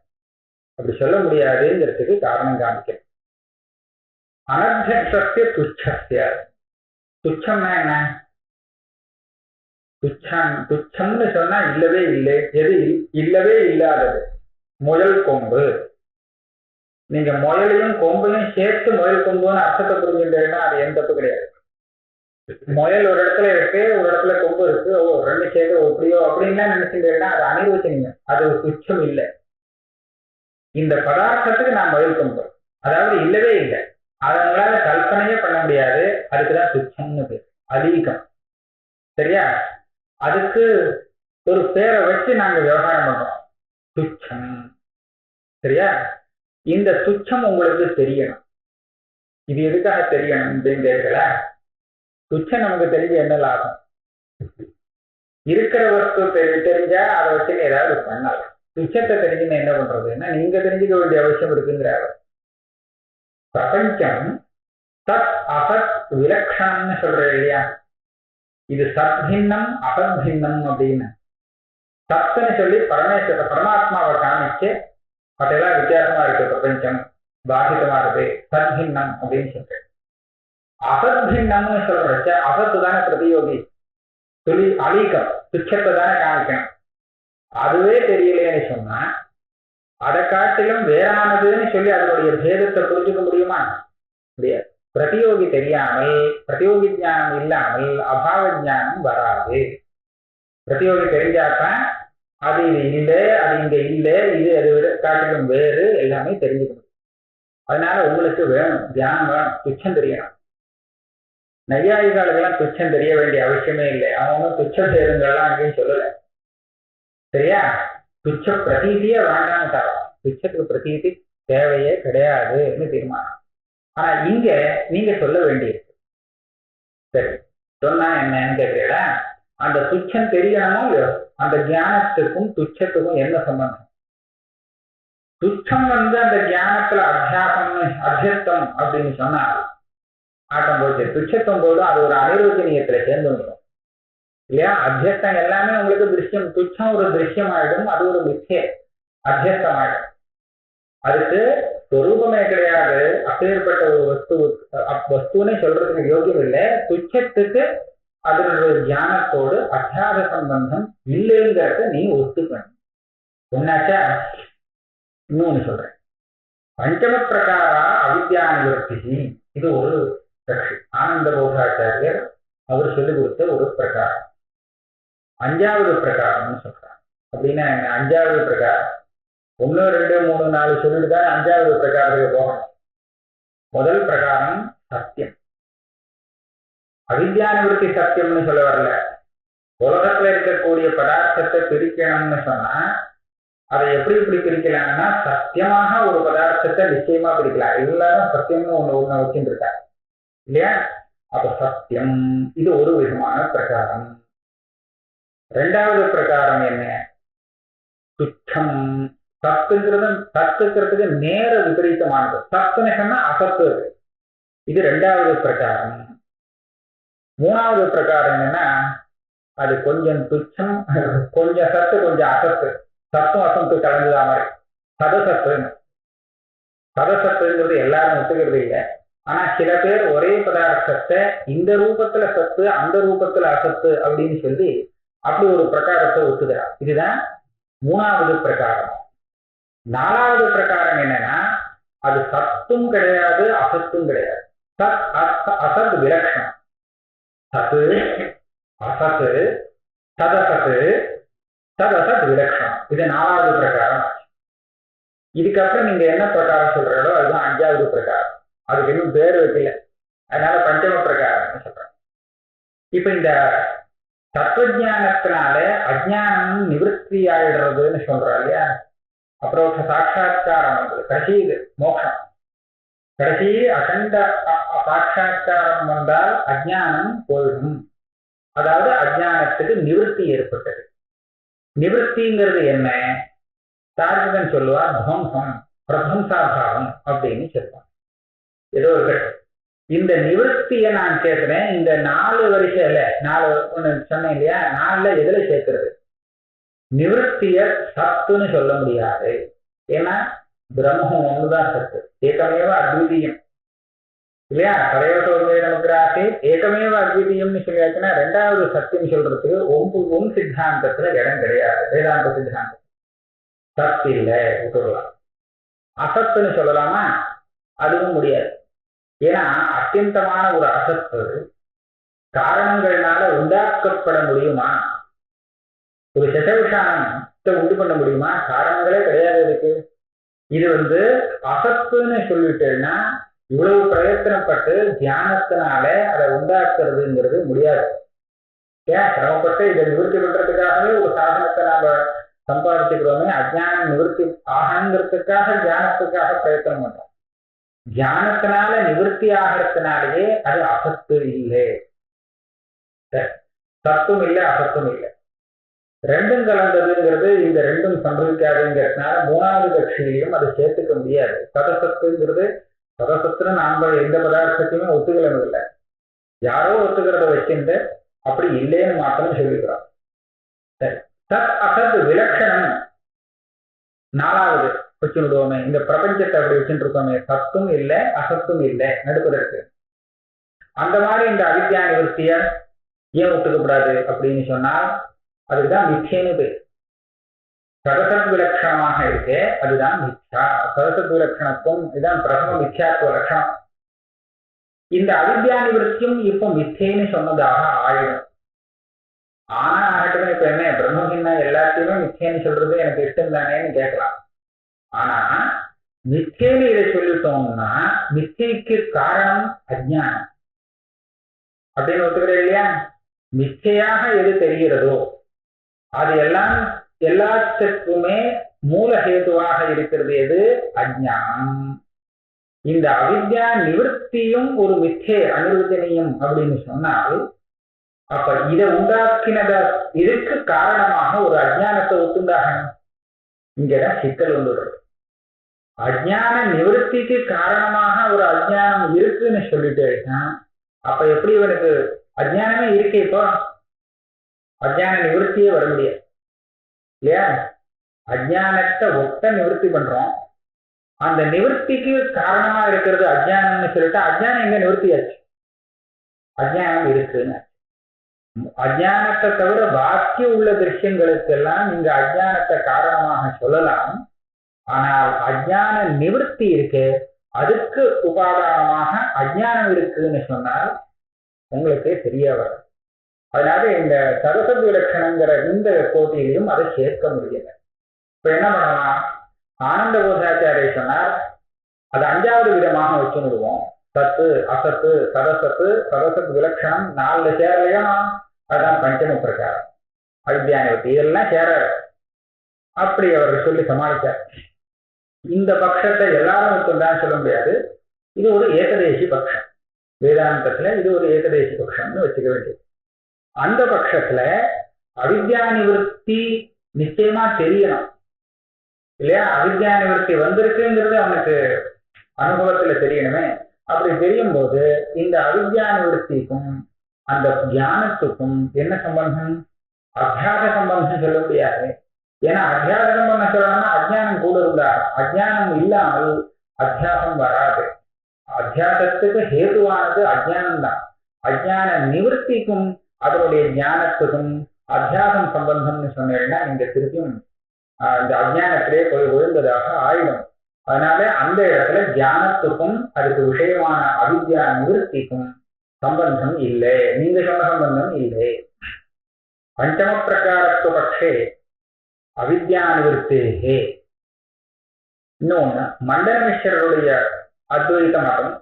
S2: அப்படி சொல்ல முடியாதுங்கிறதுக்கு காரணம் காமிக்கிறேன். அனத்தியஸ்தஸ்ய துச்சஸ்ய. துச்சம்னா என்ன? துச்சம்னு சொன்னா இல்லவே இல்லை. எது இல்லவே இல்லாதது? முயல் கொம்பு. நீங்க முயலையும் கொம்பையும் சேர்த்து முயல் கொம்புன்னு அர்த்தத்தை புரிஞ்சுட்டேன்னா அது எந்த தப்பு கிடையாது. முயல் ஒரு இடத்துல இருக்கு, ஒரு இடத்துல கொம்பு இருக்கு, ஓ 2 சேர்த்து எப்படியோ அப்படின்னா நினைச்சுட்டேன்னா அது அனிர்வச்சனீயம், அது ஒரு துச்சம் இல்லை. இந்த பதார்த்தத்துக்கு நான் முயல் கொம்பு, அதாவது இல்லவே இல்லை, அதனால கல்பனையே பண்ண முடியாது. அதுக்குதான் துச்சம்னு பேர், அதீகம். சரியா? அதுக்கு ஒரு பேரை வச்சு நாங்க விவகாரம் பண்றோம், துச்சம். சரியா? இந்த துச்சம் உங்களுக்கு தெரியணும். இது எதுக்காக தெரியணும் அப்படின்னு கேட்கல. துச்சம் நமக்கு தெரிஞ்ச என்ன லாபம்? இருக்கிற வஸ்து தெரிஞ்சா அதை வச்சு ஏதாவது பண்ணலாம். துச்சத்தை தெரிஞ்சுன்னு என்ன பண்றதுன்னா நீங்க தெரிஞ்சுக்க வேண்டிய அவசியம் இருக்குங்கிறாரு. பிரபஞ்சம் சத் அசத் விலக்ஷணம்னு சொல்ற இல்லையா? இது சத்பின்னம் அசத்பின்னம் அப்படின்னு. சத்துன்னு சொல்லி பரமாத்மாவை காமிச்சு அதெல்லாம் வித்தியாசமா இருக்கு, பிரபஞ்சம் பாதிதமா இருக்கு, சத்பின்னம் அப்படின்னு சொல்றேன். அசத்பின்னம்னு சொல்றச்ச அசத்து தானே பிரதியோகி, சொல்லி அலீகம் துச்சத்தை தானே காமிக்கணும். அதுவே தெரியலையேன்னு சொன்னா அதை காட்டிலும் வேறானதுன்னு சொல்லி அதனுடைய பேதத்தை புரிஞ்சுக்க முடியுமா? முடியாது. பிரதியோகி தெரியாமல், பிரதியோகி ஞானம் இல்லாமல் அபாவ ஞானம் வராது. பிரதியோகி தெரிஞ்சாதான் அது இது இல்லை, அது இங்க இல்லை, இது அது காட்டிலும் வேறு எல்லாமே தெரிஞ்சுக்க முடியும். அதனால உங்களுக்கு வேணும், தியானம் வேணும், துச்சம் தெரியணும். நையாயிகளுக்கெல்லாம் துச்சம் தெரிய வேண்டிய அவசியமே இல்லை. அவங்க துச்ச பேருங்கெல்லாம் அங்கேயும் சொல்லல. சரியா? துச்ச பிரதீதியே வேண்டாம்னு தரோம். துச்சத்துக்கு பிரதீதி தேவையே கிடையாதுன்னு தீர்மானம். ஆனா இங்க நீங்க சொல்ல வேண்டியிருக்கு. சரி, சொன்னா என்னன்னு கேட்கிறீங்களா? அந்த துச்சம் தெரியணுமோ இல்லையோ, அந்த ஞானத்துக்கும் துச்சத்துக்கும் என்ன சம்பந்தம்? துச்சம் அந்த ஞானத்துல அத்தியஸ்தம் அப்படின்னு சொன்னா ஆட்டம் போச்சு. துச்சத்தும் போதும் அது ஒரு அனிர்வச்சனீயத்துல சேர்ந்து வந்துடும் இல்லையா? அத்தியஸ்தம் எல்லாமே உங்களுக்கு திருஷ்யம். துச்சம் ஒரு திருஷ்யம் ஆயிடும், அது ஒரு மித்திய அத்தியஸ்தம் ஆயிடும். அதுக்கு சொரூபமே கிடையாது. அப்பேற்பட்ட ஒரு வஸ்துன்னு சொல்றதுக்கு யோகியம் இல்லை. துச்சத்துக்கு அதனுடைய ஞானத்தோடு அத்தியாச சம்பந்தம் இல்லைங்கிறத நீ ஒத்துக்கணும். சொன்னாச்சா? இன்னொன்னு சொல்றேன். பஞ்சம பிரகாரா அவித்யா நிவர்த்தி, இது ஒரு கட்சி. ஆனந்த போதாச்சாரியர் அவர் சொல்லிக் கொடுத்த ஒரு பிரகாரம். 5வது பிரகாரம்னு சொல்றாங்க. அப்படின்னா 5வது பிரகாரம் 1 2 3 4 சொல்லிட்டு தான் 5வது பிரகாரத்துக்கு போகணும். முதல் பிரகாரம் சத்தியம். அவித்யா நிவர்த்தி சத்தியம்னு சொல்ல வரல. உலகத்துல இருக்கக்கூடிய பதார்த்தத்தை பிரிக்கணும்னு சொன்னா அதை எப்படி பிரிக்கலாம்னா, சத்தியமாக ஒரு பதார்த்தத்தை நிச்சயமா பிரிக்கலாம். எல்லாரும் சத்தியம்னு ஒண்ணு வச்சுட்டு இருக்காங்க இல்லையா? அப்ப சத்தியம் இது ஒரு விதமான பிரகாரம். 2வது பிரகாரம் என்ன? துச்சம். சத்துக்கிறதுக்கு நேர விபரீதமானது. சத்துன்னு சொன்னா அசத்து. இது 2வது பிரகாரம். 3வது பிரகாரம் என்னன்னா, அது கொஞ்சம் துச்சம், கொஞ்சம் சத்து, கொஞ்சம் அசத்து. சத்தும் அசத்து கலந்துதான் மாதிரி சதசத்துன்னு. சதசத்துங்கிறது எல்லாரும் ஒத்துக்கிறது இல்லை. ஆனா சில பேர் ஒரே பதார்த்தத்தை இந்த ரூபத்துல சத்து, அந்த ரூபத்துல அசத்து அப்படின்னு சொல்லி அப்படி ஒரு பிரகாரத்தை ஒத்துக்கிறார். இதுதான் 3வது பிரகாரம். 4வது பிரகாரம் என்னன்னா, அது சத்தும் கிடையாது, அசத்தும் கிடையாது. அசத் விலட்சணம். சத்து, அசத்து, சதசத்து, தத் அசத் விலட்சணம். இது 4வது பிரகாரம். இதுக்கப்புறம் நீங்க என்ன பிரகாரம் சொல்றீங்களோ அதுதான் 5வது பிரகாரம். அதுக்கு இன்னும் பேர் வைக்கல, அதனால பஞ்சம பிரகாரம் சொல்றேன். இப்ப இந்த தத்துவஜானத்தினால அஜ்ஞானம் நிவர்த்தி ஆயிடுறதுன்னு சொல்றா இல்லையா, அப்புறம் சாட்சா்காரம் வந்தது, கடைசி இது மோட்சம். கடைசி அகண்ட சாட்சா்காரம் வந்தால் அஜ்ஞானம் போயிடும். அதாவது அஜ்ஞானத்துக்கு நிவர்த்தி ஏற்பட்டது. நிவர்த்திங்கிறது என்ன? தார்க்கிகன் சொல்லுவா துவம்சம், பிரபம்சாபாவம் அப்படின்னு சொல்லுவான். ஏதோ ஒரு இந்த நிவர்த்தியை நான் கேட்கிறேன். இந்த 4 வரிசையில 4 ஒண்ணு சொன்னேன் இல்லையா, 4ல எதுல சேர்க்கிறது? நிவர்த்திய சத்துன்னு சொல்ல முடியாது. ஏன்னா பிரம்மம் ஒண்ணுதான் சத்து, ஏகமேவ அத்விதீயம் இல்லையா. பரையோசோமே நமக்கு ஆசை ஏகமேவ அத்விதீயம்னு சொல்லியாச்சுன்னா 2வது சத்தியம் சொல்றதுக்கு ஒன் சித்தாந்தத்துல இடம் கிடையாது. வேதாந்த சித்தாந்தம் சத்து இல்லை விட்டுடலாம். அசத்துன்னு சொல்லலாமா? அதுவும் முடியாது. ஏன்னா அத்தியந்தமான ஒரு அசத்து காரணங்கள்னால உண்டாக்கப்பட முடியுமா? ஒரு சசவிஷானத்தை உண்டு பண்ண முடியுமா? காரணங்களே கிடையாது இதுக்கு. இது அசத்துன்னு சொல்லிட்டேன்னா இவ்வளவு பிரயத்தனப்பட்டு தியானத்தினால அதை உண்டாக்குறதுங்கிறது முடியாது. ஏன் சிரமப்பட்டு இதை நிவர்த்தி பண்றதுக்காகவே ஒரு சாதனத்தை நாம சம்பாதிச்சுக்கிறோமே, அஜ்ஞானம் நிவர்த்தி ஆகங்கிறதுக்காக தியானத்துக்காக பிரயத்தனம் பண்றோம். தியானத்தினால நிவர்த்தி ஆகிறதுனாலேயே அது அசத்து இல்லை. சத்தும் இல்லை அசத்தும் இல்லை, ரெண்டும் கலந்ததுங்கிறது. இந்த ரெண்டும் சம்பவிக்காதுங்கிறதுனால 3வது கட்சியிலையும் அதை சேர்த்துக்க முடியாது. சதசத்துங்கிறது சதசத்துன்னு நாம எந்த பதார்த்தத்தையுமே ஒத்துக்கலன்னு இல்லை, யாரோ ஒத்துக்கிறத வச்சுட்டு அப்படி இல்லைன்னு மாத்திரம் சொல்லிக்கிறோம். சரி, சத் அசத் விலட்சணம் 4வது வச்சு விடுவோமே. இந்த பிரபஞ்சத்தை அப்படி வச்சுட்டு இருக்கோமே, சத்தும் இல்லை அசத்தும் இல்லை, நடுப்பதற்கு. அந்த மாதிரி இந்த அவித்யா நிவர்த்திய ஏன் ஒத்துக்கப்படாது அப்படின்னு சொன்னால் அதுதான் மிச்சேன்னு பேர். சதசத் விலட்சணமாக இருக்கு, அதுதான் மிச்சா. சதசத் விலட்சணத்துவம் இதுதான் பிரதம மிச்சாத்துவ லட்சணம். இந்த அவித்யா நிவர்த்தியும் இப்ப மிச்சேன்னு சொன்னதாக ஆயிடும். ஆனா ஆகட்டுமே, இப்ப என்ன பிரம்மகின்னா எல்லாத்தையுமே மிச்சேன்னு சொல்றது எனக்கு இஷ்டம் தானேன்னு கேட்கலாம். ஆனா மிச்சேன்னு இதை சொல்லிட்டோம்னா மிச்சைக்கு காரணம் அஜ்ஞானம் அப்படின்னு ஒத்துக்கிறேன் இல்லையா. மிச்சையாக எது தெரிகிறதோ அது எல்லாம் எல்லாத்துக்குமே மூலஹேதுவாக இருக்கிறது எது? அஜ்ஞானம். இந்த அவித்யா நிவர்த்தியும் ஒரு மிச்சை அனிர்வச்சனீயம் அப்படின்னு சொன்னால் அப்ப இதை உண்டாக்கினத இதுக்கு காரணமாக ஒரு அஜ்ஞானத்தை ஒத்துண்டாகணும். இங்கதான் சிக்கல் வந்துடுறது. அஜ்ஞான நிவர்த்திக்கு காரணமாக ஒரு அஜ்ஞானம் இருக்குன்னு சொல்லிட்டேன்னா அப்ப எப்படி இவனுக்கு அஜ்ஞானமே இருக்கு? இப்போ அஜ்ஞான நிவர்த்தியே வர முடியாது இல்லையா. அஜ்ஞானத்தை ஒட்ட நிவர்த்தி பண்றோம், அந்த நிவர்த்திக்கு காரணமா இருக்கிறது அஜ்ஞானம்னு சொல்லிட்டா அஜ்ஞானம் எங்க நிவர்த்தியாச்சு? அஜ்ஞானம் இருக்குன்னு. அஜ்ஞானத்தை தவிர பாக்கி உள்ள திருஷ்யங்களுக்கெல்லாம் நீங்க அஜ்ஞானத்தை காரணமாக சொல்லலாம். ஆனால் அஜ்ஞான நிவர்த்தி இருக்கு, அதுக்கு உபாதானமாக அஜ்ஞானம் இருக்குன்னு சொன்னால் உங்களுக்கே சரியா வரும். அதனால இந்த சதசத் விலட்சணங்கிற இந்த கோட்டிலையும் அதை சேர்க்க முடியல. இப்ப என்ன பண்ணலாம்? ஆனந்த போதாச்சாரிய சொன்னார், அது 5வது விதமாக வச்சு விடுவோம். சத்து அசத்து சதசத்து சதசத் விலட்சணம் 4 சேரலையா? அதுதான் பஞ்சம பிரகாரம் அவித்யா நிவர்த்தி. இதெல்லாம் சேர அப்படி அவர் சொல்லி சமாளித்தார். இந்த பட்சத்தை எல்லாரும் ஒத்துதான் சொல்ல முடியாது. இது ஒரு ஏகதேசி பட்சம். வேதாந்தத்துல இது ஒரு ஏகதேசி பட்சம்னு வச்சுக்க வேண்டியது. அந்த பட்சத்துல அவித்யா நிவர்த்தி நிச்சயமா தெரியணும் இல்லையா. அவித்யா நிவர்த்தி வந்திருக்குங்கிறது அவனுக்கு அனுபவத்துல தெரியணுமே. அப்படி தெரியும் போது இந்த அவித்யா நிவர்த்திக்கும் அந்த தியானத்துக்கும் என்ன சம்பந்தம்? அத்தியாச சம்பந்தம் சொல்ல முடியாது. ஏன்னா அத்தியாச சம்பந்தம் சொல்லணும்னா அஜ்ஞானம் கூட இருந்தா, அஜ்ஞானம் இல்லாமல் அத்தியாசம் வராது. அத்தியாசத்துக்கு ஹேதுவானது அஜ்ஞானம் தான். அஜ்ஞான நிவர்த்திக்கும் அதனுடைய ஞானத்துக்கும் அத்தியாசம் சம்பந்தம்னு சொன்னேன்னா இங்க திருப்பியும் இந்த அஜ்ஞானத்திலே போய் விழுந்ததாக ஆயிடும். அதனால அந்த இடத்துல தியானத்துக்கும் அதுக்கு விஷயமான அவித்யா நிவர்த்திக்கும் சம்பந்தம் இல்லை, நீங்க சொன்ன சம்பந்தம் இல்லை. பஞ்சம பிரகாரத்துவ பட்சே அவித்யா நிவர்த்தேகே. இன்னொன்னு மண்டன மிஸ்ரருடைய அத்வைத மதம்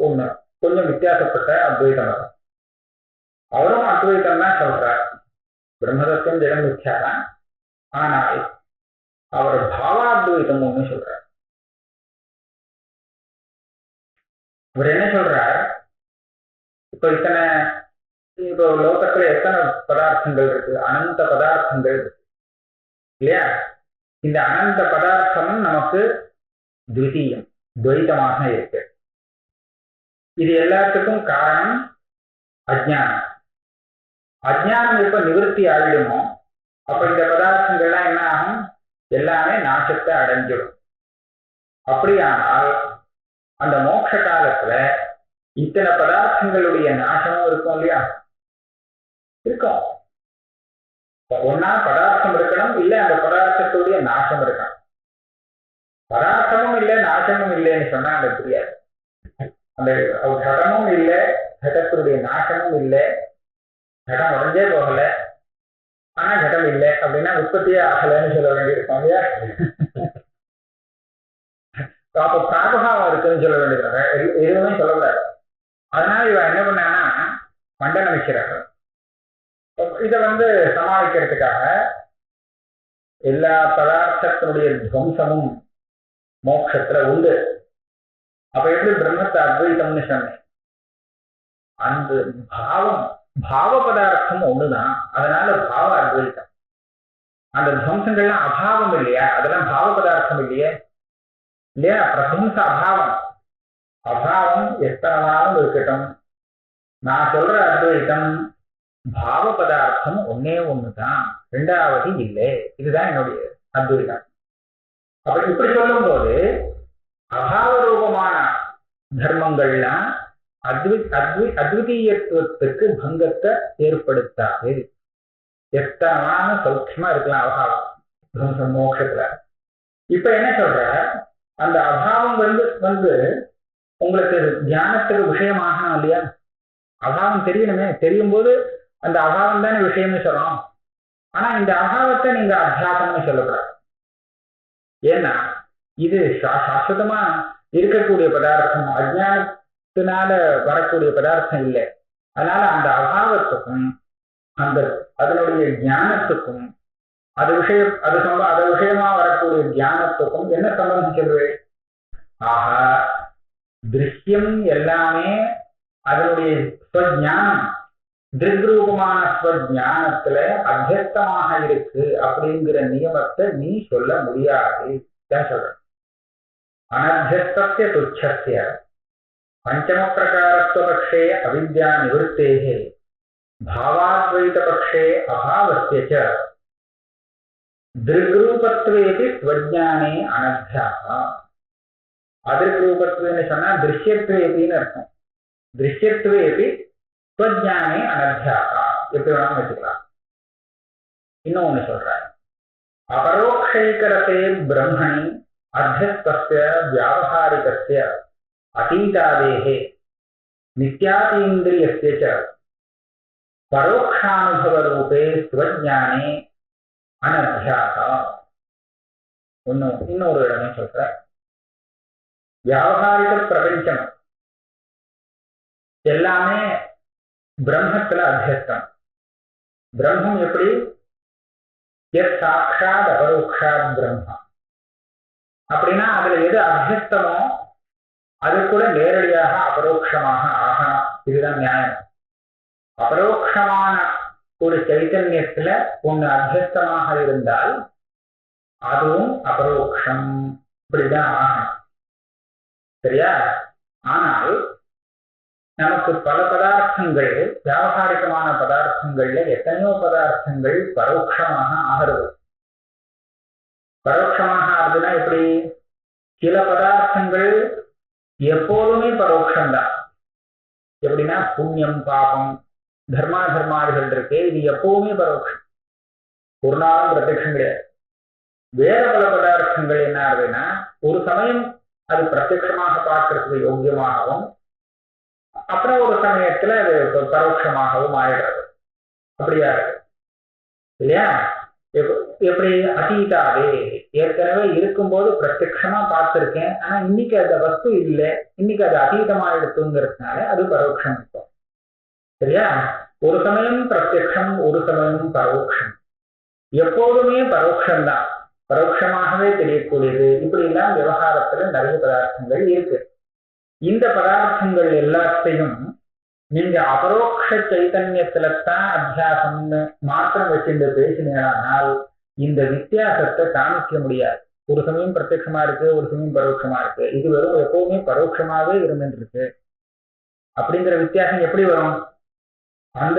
S2: ஒண்ணு கொஞ்சம் வித்தியாசப்பட்ட அத்வைத மதம். அவரும் அத்வைதம் தான் சொல்றார், பிரம்மதத்துவம் ஜெகம் மித்யாதான். ஆனால் அவர் பாவாத்வைதம் ஒண்ணு சொல்றார். அவர் என்ன சொல்றார், இப்போ லோகத்துல எத்தனை பதார்த்தங்கள் இருக்கு, அனந்த பதார்த்தங்கள் இருக்கு இல்லையா? இந்த அனந்த பதார்த்தமும் நமக்கு துவிதீயம், துவைதமாக இருக்கு. இது எல்லாத்துக்கும் காரணம் அஜ்ஞானம். அஜ்ஞானம் எப்ப நிவர்த்தி ஆகிடுமோ அப்ப இந்த பதார்த்தங்கள்லாம் என்ன ஆகும், எல்லாமே நாசத்தை அடைஞ்சிடும். அப்படியானால் அந்த மோட்ச காலத்துல இத்தனை பதார்த்தங்களுடைய நாசமும் இருக்கும் இல்லையா? இருக்கும். ஒன்னா பதார்த்தம் இருக்கணும், இல்ல அந்த பதார்த்தத்துடைய நாசம் இருக்கணும். பதார்த்தமும் இல்லை நாசமும் இல்லைன்னு சொன்னா அந்த புரியாது. அந்த கடமும் இல்லை, கடத்தினுடைய நாசமும் இல்லை, கடம் உடஞ்சே போகல ஆனா கடம் இல்லை அப்படின்னா உற்பத்தியே ஆகலைன்னு சொல்ல வேண்டியிருக்கோம் இல்லையா? அப்ப பிராபகாவம் இருக்குன்னு சொல்ல வேண்டியிருக்காங்க, எதுவுமே சொல்லக்கூடாது. அதனால இவன் என்ன பண்ணான்னா மண்டன மிஸ்ரர் இதை சமாளிக்கிறதுக்காக எல்லா பதார்த்தத்தினுடைய துவம்சமும் மோட்சத்துல உண்டு. அப்ப எப்படி பிரம்மத்தை அத்வைத்தம்னு சொன்னேன், அந்த பாவ பதார்த்தம் ஒண்ணுதான், அதனால பாவ அத்வைத்தம். அந்த துவம்சங்கள்லாம் அபாவம் இல்லையா, அதெல்லாம் பாவ பதார்த்தம் இல்லையே இல்லையா? பிரதம்ச அபாவம், அபாவம் எத்தனாலும் இருக்கட்டும். நான் சொல்ற அத்வைத்தம் பாவ பதார்த்தம் ஒன்னே ஒண்ணுதான், ரெண்டாவது இல்லை. இதுதான் என்னுடைய அத்வைதம். அப்ப இப்படி சொல்லும் போது அபாவ ரூபமான தர்மங்கள்லாம் அத்விதீயத்துவத்துக்கு பங்கத்தை ஏற்படுத்தாது. எத்தனமான சௌக்கியமா இருக்கலாம் அபாவம் மோட்சத்துல. இப்ப என்ன சொல்ற, அந்த அபாவம் உங்களுக்கு தியானத்துக்கு விஷயமாகணும் இல்லையா? அபாவம் தெரியணுமே, தெரியும் போது அந்த அபாவம் தானே விஷயம்னு சொல்லணும். ஆனா இந்த அபாவத்தை நீங்க அத்தியாசம்னு சொல்லக்கூடாது. ஏன்னா இது சாஸ்வதமா இருக்கக்கூடிய பதார்த்தம், அஜ்ஞானத்தினால வரக்கூடிய பதார்த்தம் இல்லை. அதனால அந்த அபாவத்துக்கும் அதனுடைய ஞானத்துக்கும் அது விஷயமா வரக்கூடிய தியானத்துக்கும் என்ன சம்பந்தம் சொல்வேன்? ஆக திருஷ்யம் எல்லாமே அதனுடைய ஸ்வஞானம், திருக்ரூபமான ஸ்வஞானத்துல அத்தியஸ்தமாக இருக்கு அப்படிங்கிற நியமத்தை நீ சொல்ல முடியாது. சொல்ற அனத்தியஸ்தஸ்ய துச்சஸ்ய பஞ்சம பிரகாரஸ்வபக்ஷே அவித்யா நிவர்த்தேஹே பாவாத்வைத பக்ஷே அபாவஸ்ய ச திருக்ரூபத்வேபி ஸ்வஞானே அனத்யாஹா. அதிருக்ரூபத்வேன்னு சொன்னா திருஷ்யத்வேபின்னு அர்த்தம். திருஷ்யத்வேபி ஸ்வஞானே அனத்யாஹா எப்படி வேணாலும் வச்சுக்கலாம். இன்னொன்னு சொல்றாரு, அபரோக்ஷைகரசே பிரம்மணி அத்தியஸ்தஸ்ய வியாவஹாரிகஸ்ய அதீதாதேஹே நித்யாதீந்திரியஸ்ய ச பரோக்ஷானுபவ ரூபே ஸ்வஞானே அனத்யாஹா. இன்னொரு இடமே சொல்ற, வியாவஹாரிக பிரபஞ்சம் எல்லாமே பிரம்மத்துல அத்தியஸ்தம். பிரம்மம் எப்படி? சாட்சாத் அபரோக்ஷாத் பிரம்மா. அப்படின்னா அதுல எது அத்தியஸ்தமோ அது கூட நேரடியாக அபரோக்ஷமாக ஆகணும். இதுதான் நியாயம். அபரோக்ஷமான ஒரு சைத்தன்யத்துல ஒண்ணு அத்தியஸ்தமாக இருந்தால் அதுவும் அபரோக்ஷம், இப்படிதான் ஆகணும். சரியா? ஆனால் நமக்கு பல பதார்த்தங்கள், வியாவகாரிகமான பதார்த்தங்கள்ல எத்தனையோ பதார்த்தங்கள் பரோட்சமாக ஆகிறது. பரோட்சமாக ஆகுதுன்னா எப்படி? சில பதார்த்தங்கள் எப்போதுமே பரோட்சம்தான். எப்படின்னா புண்ணியம் பாபம் தர்மாதிகள் இருக்கு, இது எப்பவுமே பரோட்சம், ஒரு நாளும் பிரத்யட்சம் கிடையாது. வேற பல பதார்த்தங்கள் என்ன ஆகுதுன்னா ஒரு சமயம் அது பிரத்யட்சமாக பார்க்கறதுக்கு யோக்கியமாகவும் அப்புறம் ஒரு சமயத்துல அது பரோட்சமாகவும் ஆயிடுறது. அப்படியா இருக்கு இல்லையா? எப்படி அதீதாவே, ஏற்கனவே இருக்கும்போது பிரத்யட்சமா பார்த்திருக்கேன், ஆனா இன்னைக்கு அந்த வஸ்து இல்லை, இன்னைக்கு அது அதீதமா எடுத்துங்கிறதுனால அது பரோட்சம் இருக்கும். சரியா? ஒரு சமயம் பிரத்யட்சம், ஒரு சமயம் பரோட்சம். எப்போதுமே பரோட்சம் தான், பரோட்சமாகவே தெரியக்கூடியது. இப்படி எல்லாம் விவகாரத்துல நிறைய பதார்த்தங்கள் இருக்கு. இந்த பதார்த்தங்கள் எல்லாத்தையும் நீங்க அபரோக்ஷ சைத்தன்யத்துலத்தான் அத்தியாசம்னு மாத்திரம் வச்சுட்டு பேசினால் இந்த வித்தியாசத்தை காமிக்க முடியாது. ஒரு சமயம் பிரத்யட்சமா இருக்கு, ஒரு சமயம் பரோட்சமா இருக்கு. இது வெறும் எப்பவுமே பரோட்சமாவே இருந்துட்டு இருக்கு அப்படிங்கிற வித்தியாசம் எப்படி வரும்? அந்த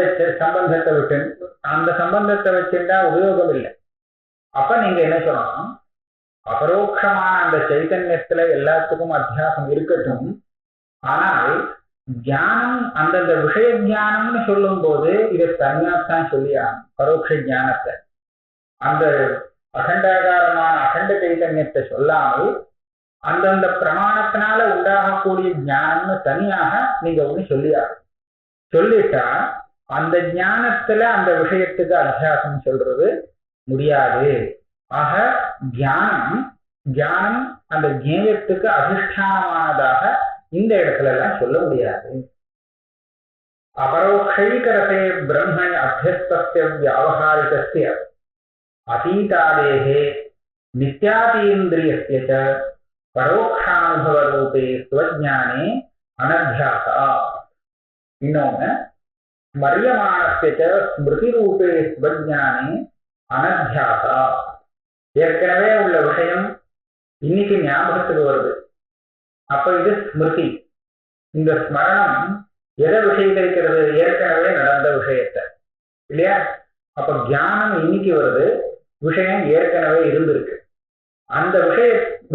S2: சம்பந்தத்தை வச்சுட்டா உபயோகம் இல்லை. அப்ப நீங்க என்ன சொல்லணும்? அபரோக்ஷமான அந்த சைத்தன்யத்துல எல்லாத்துக்கும் அத்தியாசம் இருக்கட்டும், ஆனால் தியானம் அந்தந்த விஷய தியானம்னு சொல்லும் போது இதை தனியாத்தான் சொல்லியாகும். பரோட்ச ஞானத்தை, அந்த அகண்டாகாரமான அகண்ட சைத்தன்யத்தை சொல்லாமல் அந்தந்த பிரமாணத்தினால உண்டாகக்கூடிய ஞானம்னு தனியாக நீங்க ஒண்ணு சொல்லியாகும். சொல்லிட்டா அந்த ஞானத்துல அந்த விஷயத்துக்கு அத்தியாசம் சொல்றது முடியாது. ஆக தியானம் அந்த ஜேயத்துக்கு அதிஷ்டானமானதாக இந்த இடத்துல எல்லாம் சொல்ல முடியாது. அபரோக்ஷைகரசே பிரம்மணி அத்தியஸ்தஸ்ய வியாவகாரிகஸ்ய அதீதாதேஹே நித்யாதீந்திரியஸ்ய ச பரோக்ஷானுபவ ரூபே ஸ்வஜ்ஞானே அனத்யாசா. இன்னொன்னு ஸ்மரியமானஸ்ய ச ஸ்மிருதி ரூபே ஸ்வஜ்ஞானே அனத்யாசா. ஏற்கனவே உள்ள விஷயம் இன்னைக்கு ஞாபகத்துக்கு வருது, அப்ப இது ஸ்மிருதி. இந்த ஸ்மரணம் எதை விஷயத்திருக்கிறது? ஏற்கனவே நடந்த விஷயத்தை இல்லையா? அப்ப ஞானம் இன்னைக்கு வருது, விஷயம் ஏற்கனவே இருந்திருக்கு. அந்த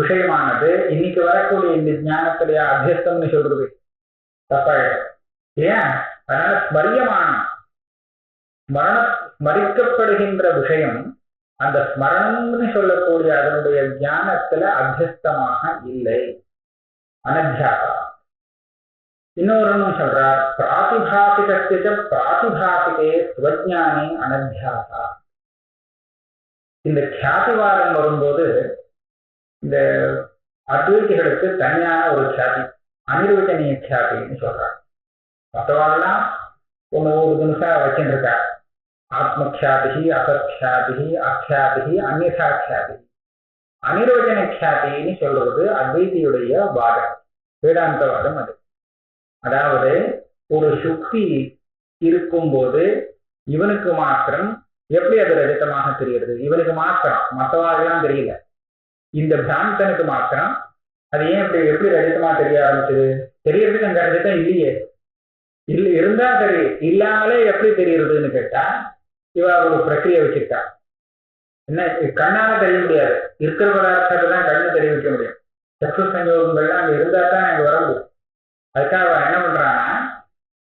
S2: விஷயமானது இன்னைக்கு வரக்கூடிய இந்த ஞானத்துடைய அத்தியஸ்தம்னு சொல்றது தப்பாயிடும் இல்லையா? அதனால ஸ்மரிக்கப்படுகின்ற விஷயம் அந்த ஸ்மரணம்னு சொல்லக்கூடிய அதனுடைய ஞானத்துல அத்தியஸ்தமாக இல்லை, அனத்தியாசா. இன்னொரு சொல்றார், பிராதிபாசிகஸ்ய பிராதிபாசிகே ஸ்வஜ்ஞானே அனத்தியாசா. இந்த கியாதிவாதம் வரும்போது இந்த அத்வைதிகளுக்கு தனியான ஒரு கியாதி, அனிர்வச்சனீய கியாதின்னு சொல்றார். மற்றவாள்லாம் ஒன்று ஒரு நிமிஷம் வச்சுருக்கா, ஆத்மக்யாதி, அசத்யாதி, அக்யாதி, அந்நியாதி. அனிர்வச்சன கியாதின்னு சொல்றது அத்வைதியுடைய வாதம், வேதாந்தவாதம். அது அதாவது ஒரு சுக்தி இருக்கும்போது இவனுக்கு மாத்திரம் எப்படி அது ரஜிதமாக தெரிகிறது? இவனுக்கு மாத்திரம், மற்றவாழ்லாம் தெரியல. இந்த பிராந்தனுக்கு மாத்திரம் அது ஏன் எப்படி ரஜிதமா தெரிய ஆரம்பிச்சது? தெரியறதுக்கு அங்க ரஜிதம் இல்லையே, இருந்தா சரி, இல்லாமலே எப்படி தெரியுறதுன்னு கேட்டா இவ ஒரு பிரக்கிரியை வச்சுக்கிட்டா. என்ன, கண்ணால தெரிய முடியாது, இருக்கிற பதார்த்தத்தை தான் கண்ணு தெரிவிக்க முடியும். சக்ஷு சஞ்சோகங்கள்லாம் அங்க இருந்தா தான் அங்க வர முடியும். அதுக்காக அவன் என்ன பண்றான்னா,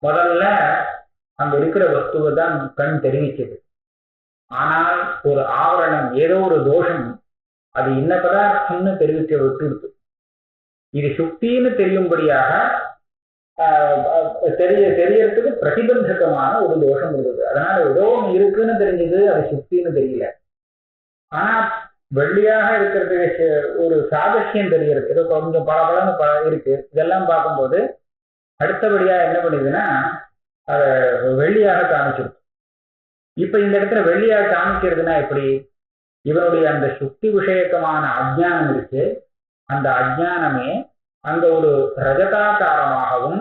S2: முதல்ல அங்க இருக்கிற வஸ்துவை தான் கண் தெரிவிக்குது. ஆனால் ஒரு ஆவரணம், ஏதோ ஒரு தோஷம், அது இன்ன பதார்த்தம்னு தெரிவிக்க விட்டுடுது. இது சுக்தின்னு தெரியும்படியாக தெரியறதுக்கு பிரதிபந்தகமான ஒரு தோஷம் இருந்தது. அதனால ஏதோ ஒன்று இருக்குன்னு தெரிஞ்சது, அது சுக்தின்னு தெரியல. ஆனா வெள்ளியாக இருக்கிறதுக்கு ஒரு சாதசியம் தெரிகிறது, ஏதோ கொஞ்சம் பல இருக்கு. இதெல்லாம் பார்க்கும்போது அடுத்தபடியா என்ன பண்ணுதுன்னா அதை வெள்ளியாக காமிச்சிருக்கு. இப்ப இந்த இடத்துல வெள்ளியாக காமிக்கிறதுனா எப்படி? இவனுடைய அந்த சுக்தி விஷயக்கமான அஜ்ஞானம் இருக்கு, அந்த அஜ்ஞானமே அங்க ஒரு ரஜதாகாரமாகவும்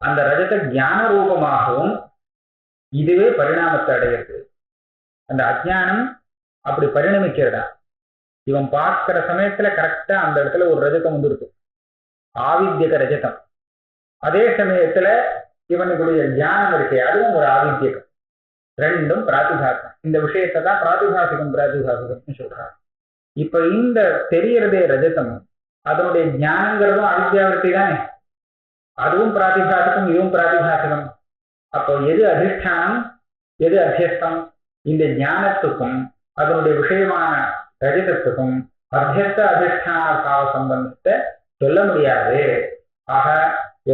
S2: அந்த ரஜத ஞான ரூபமாகவும் இதுவே பரிணாமத்தை அடைகிறது. அந்த அஜ்ஞானம் அப்படி பரிணமிக்கிறதா? இவன் பார்க்கிற சமயத்துல கரெக்டா அந்த இடத்துல ஒரு ரஜதம் வந்துருக்கு, ஆவித்யக ரஜதம். அதே சமயத்துல இவனுடைய ஞானம் இருக்கே, அதுவும் ஒரு ஆவித்யகம். ரெண்டும் பிராதிபாசம். இந்த விஷயத்தை தான் பிராதிபாசிகம் சொல்றாங்க. இப்ப இந்த தெரியறதே ரஜதம், அதனுடைய ஞானங்கிறதும் அவித்யாவர்த்தி தானே, அதுவும் பிராதிபாசிகம், இதுவும் பிராதிபாசிகம். அப்போ எது அதிஷ்டானம், எது அத்தியஸ்தம்? இந்த ஞானத்துக்கும் அதனுடைய விஷயமான ரஜதத்துக்கும் அத்தியஸ்த அதிஷ்டான பாவ சம்பந்தத்தை சொல்ல முடியாது. ஆக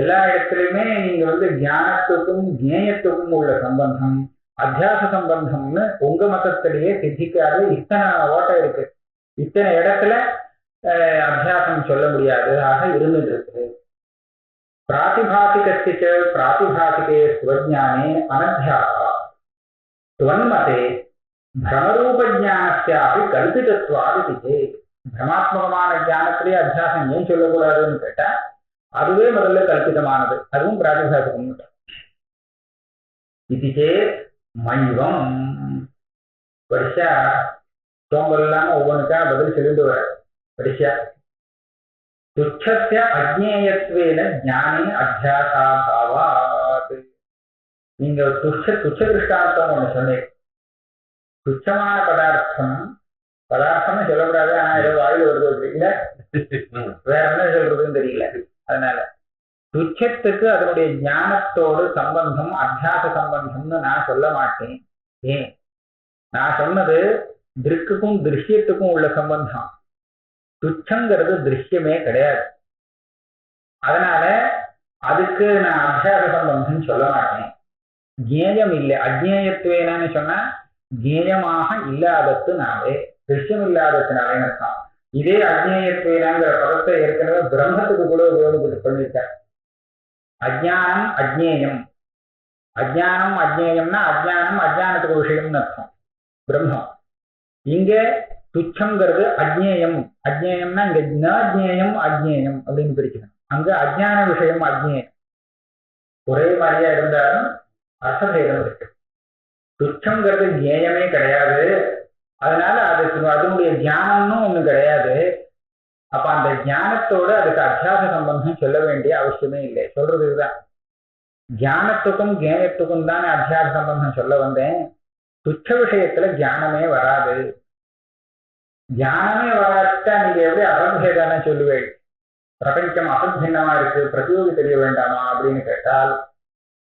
S2: எல்லா இடத்துலையுமே நீங்க ஞானத்துக்கும் ஜேயத்துக்கும் உள்ள சம்பந்தம் அத்தியாச சம்பந்தம்னு உங்க மதத்திலேயே சித்திக்காத இத்தனை ஓட்டம் இருக்கு, இத்தனை இடத்துல அத்தியாசம் சொல்ல முடியாததாக இருந்துட்டு இருக்குது. பிராதிபாசிகஸ்ய பிராதிபாசிகே ஸ்வஜானே அனத்தியாசா துவன்மதே பிரமரூபஜானஸ்யாபி கல்பிதத்வாதிதிகே. பிரமாத்மகமான ஞானத்திலேயே அத்தியாசம் ஏன் சொல்லக்கூடாதுன்னு கேட்டா அதுவே முதல்ல கல்பிதமானது, அதுவும் பிராதிபாசிகம். இதுக்கே மைவம் வரிசா சோம்பல் இல்லாம ஒவ்வொன்றுக்கா பதில் சொல்லிட்டு வர வரிசா. துச்சஸ்ய அஜ்ஞேயத்வேன ஞானே அத்தியாசாபாவாத். நீங்க துச்ச திருஷ்டாந்தம் ஒண்ணு சொன்னீங்க. துச்சமான பதார்த்தம்னு சொல்லக்கூடாது, ஆனா ஏதோ வாயில் வருது தெரியல, வேற என்ன சொல்றதுன்னு தெரியல. அதனால துச்சத்துக்கு அதனுடைய ஞானத்தோடு சம்பந்தம் அத்தியாச சம்பந்தம்னு நான் சொல்ல மாட்டேன். ஏன், நான் சொன்னது திருக்குக்கும் திருஷ்யத்துக்கும் உள்ள சம்பந்தம். துச்சங்கிறது திருஷ்யமே கிடையாது, அதனால அதுக்கு நான் அத்தியாச சம்பந்தம் சொல்ல மாட்டேன். ஜேயம் இல்லை, அஜ்ஞேயத்துவேனு சொன்னா ஜேயமாக இல்லாததுனாலே, திருஷ்யம் இல்லாததுனாலே அர்த்தம். இதே அஜ்ஞேயத்துவேனாங்கிற பதத்தை ஏற்கனவே பிரம்மத்துக்கு கூட உபயோகப்பட்டு பண்ணியிருக்கார். அஜ்ஞானம் அஜ்ஞேயம், அஜ்ஞானம் அஜ்ஞேயம்னா அஜ்ஞானம் அஜ்ஞானத்துக்கு விஷயம்னு அர்த்தம் பிரம்மம். இங்க துச்சங்கிறது அஜ்ஞேயம், அஜ்ஞேயம்னா இங்க நஜ்ஞேயம் அஜ்ஞேயம் அப்படின்னு பிரிக்கணும். அங்க அஜ்ஞான விஷயம் அஜ்ஞேயம் ஒரே மாதிரியா இருந்தாலும் அர்த்தபேதம் இருக்கு. துச்சங்கிறது ஜேயமே கிடையாது, அதனால அதுக்கு அதனுடைய ஞானம்னு ஒண்ணு கிடையாது. அப்ப அந்த ஞானத்தோடு அதுக்கு அத்தியாச சம்பந்தம் சொல்ல வேண்டிய அவசியமே இல்லை. சொல்றது இதுதான், ஞானத்துக்கும் ஜேயத்துக்கும் தானே அத்தியாச சம்பந்தம் சொல்ல வந்தேன். துச்ச விஷயத்துல ஞானமே வராது. ஞானமே வராட்டா நீங்க எப்படி அசம்பேதானே சொல்லுவேன். பிரபஞ்சம் அசம்பின்னமா இருக்கு, பிரதியோகி தெரிய வேண்டாமா அப்படின்னு கேட்டால்,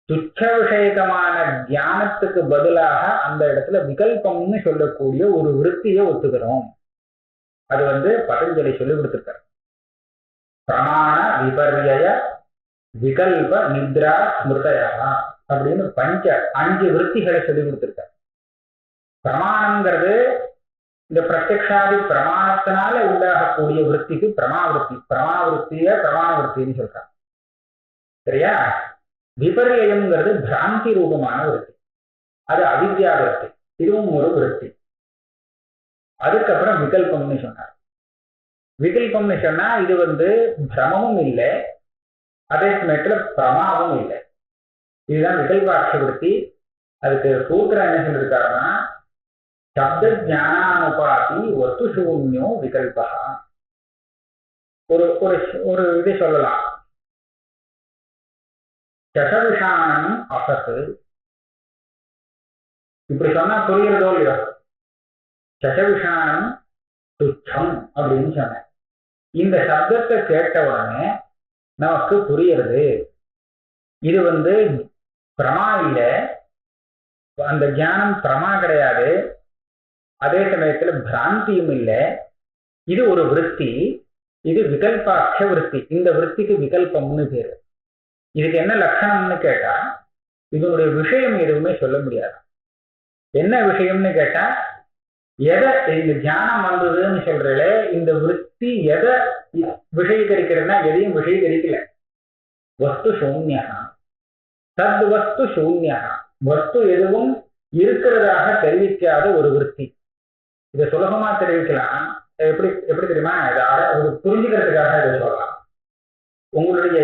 S2: துச்ச விஷயகமான ஞானத்துக்கு பதிலாக அந்த இடத்துல விகல்பம்னு சொல்லக்கூடிய ஒரு விருத்தியை ஒத்துக்கிறோம். அது பதஞ்சலி சொல்லி கொடுத்திருக்கார். பிரமாண விபர்ய விகல்ப நித்ரா ஸ்மிருதயா அப்படின்னு 5 விருத்திகளை சொல்லி கொடுத்திருக்கார். பிரமாணங்கிறது இந்த பிரத்யக்ஷாதி பிரமாணத்தினால உண்டாகக்கூடிய விருத்திக்கு பிரமாவிருத்தி, பிரமாவிருத்திய பிரமாண விருத்தின்னு சொல்றாங்க. சரியா? விபர்யம்ங்கிறது பிராந்தி ரூபமான விருத்தி, அது அவித்யா விருத்தி, இதுவும் ஒரு விருத்தி. அதுக்கப்புறம் விகல்பம்னு சொன்னார். விகல்பம்னு சொன்னா இது பிரமமும் இல்லை, அதே சமயத்துல பிரமாவும் இல்லை. இதுதான் விகல்பாட்ச விருத்தி. அதுக்கு சூத்திரம் என்ன சொல்லியிருக்காருன்னா, சப்த ஜானானுபாதி வஸ்து சூன்யோ விகல்பா. ஒரு இதை சொல்லலாம், சசவிஷானம் அசத்து. இப்படி சொன்னா புரியுறதோ இல்லையோ? சசவிஷானம் துச்சம் அப்படின்னு சொன்னேன். இந்த சப்தத்தை கேட்ட உடனே நமக்கு புரியுறது, இது பிரமா இல்லை, அந்த ஞானம் பிரமா கிடையாது, அதே சமயத்துல பிராந்தியும் இல்லை, இது ஒரு விருத்தி, இது விகல்பாட்ச விருத்தி. இந்த விருத்திக்கு விகல்பம்னு பேரு. இதுக்கு என்ன லட்சணம்னு கேட்டா, இதனுடைய விஷயம் எதுவுமே சொல்ல முடியாது. என்ன விஷயம்னு கேட்டா, எதை இந்த தியானம் வந்ததுன்னு சொல்றே, இந்த விருத்தி எதை விஷயீகரிக்கிறதுனா எதையும் விஷயீகரிக்கல. வஸ்து சூன்யா, தத் வஸ்து சூன்யா, வஸ்து எதுவும் இருக்கிறதாக தெரிவிக்காத ஒரு விருத்தி. இதை சுலபமா தெரிவிக்கலாம். எப்படி தெரியுமா? இதை புரிஞ்சுக்கிறதுக்காக இதை சொல்லலாம். உங்களுடைய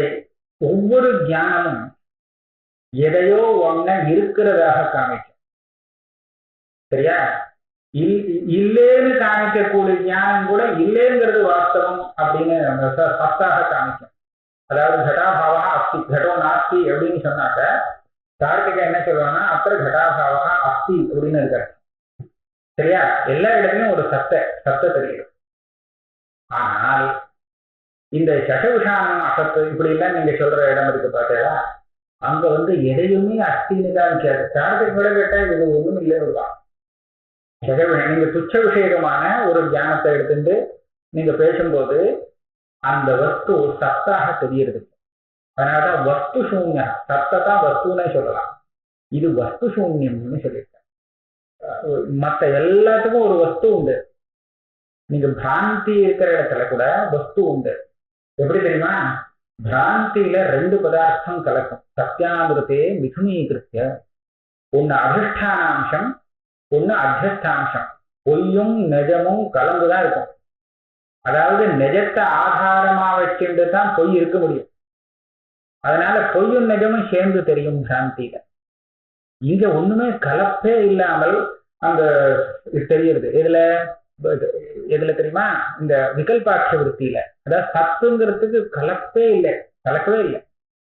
S2: ஒவ்வொரு ஞானமும் எதையோ ஒன்ன இருக்கிறதாக காமிக்கும். சரியா? இல்லேன்னு காமிக்கக்கூடிய ஞானம் கூட இல்லேங்கிறது வாஸ்தவம் அப்படின்னு ஃபஸ்டாக காமிக்கும். அதாவது கட்டாபாவா அஸ்தி, கடோ நாஸ்தி அப்படின்னு சொன்னாக்க கார்த்திகை என்ன சொல்லுவாங்கன்னா, அப்புறம் கட்டாபாவா அஸ்தி அப்படின்னு இருக்காரு. சரியா? எல்லா இடத்துலையும் ஒரு சத்த தெரியும். ஆனால் இந்த சசவிஷானம் அசத்து இப்படி எல்லாம் நீங்க சொல்ற இடம் இருக்கு பார்த்தா, அங்க எதையுமே அஸ்தின்னு காமிக்காது. கார்த்திகை கூட கேட்டா இது ஒண்ணும் இல்லைன்னுதான். நீங்க துச்ச விஷயமான ஒரு ஞானத்தை எடுத்துட்டு நீங்க பேசும்போது அந்த வஸ்து சத்தாக தெரியுது. அதனாலதான் வஸ்து சூன்யா, சத்ததான் வஸ்துன்னே சொல்லலாம். இது வஸ்து சூன்யம்னு சொல்லியிருக்காங்க. மற்ற எல்லாத்துக்கும் ஒரு வஸ்து உண்டு. நீங்க பிராந்தி இருக்கிற இடத்துல கூட வஸ்து உண்டு. எப்படி தெரியுமா? பிராந்தியில ரெண்டு பதார்த்தம் கலக்கும். சத்தியாமிருத்தே மிதுனீகிருத்திய, ஒன்னு அதிஷ்டானாம்சம், ஒன்னு அத்தியஸ்தாம்சம். பொய்யும் நிஜமும் கலந்துதான் இருக்கும். அதாவது நிஜத்தை ஆதாரமா வச்சுட்டு தான் பொய் இருக்க முடியும். அதனால பொய்யும் நிஜமும் சேர்ந்து தெரியும் பிராந்தியில. இங்க ஒண்ணுமே கலப்பே இல்லாமல் அந்த தெரியுது. எதுல தெரியுமா? இந்த விகல்பாட்ச விருத்தியில. அதாவது சத்துங்கிறதுக்கு கலப்பே இல்லை, கலக்கவே இல்லை.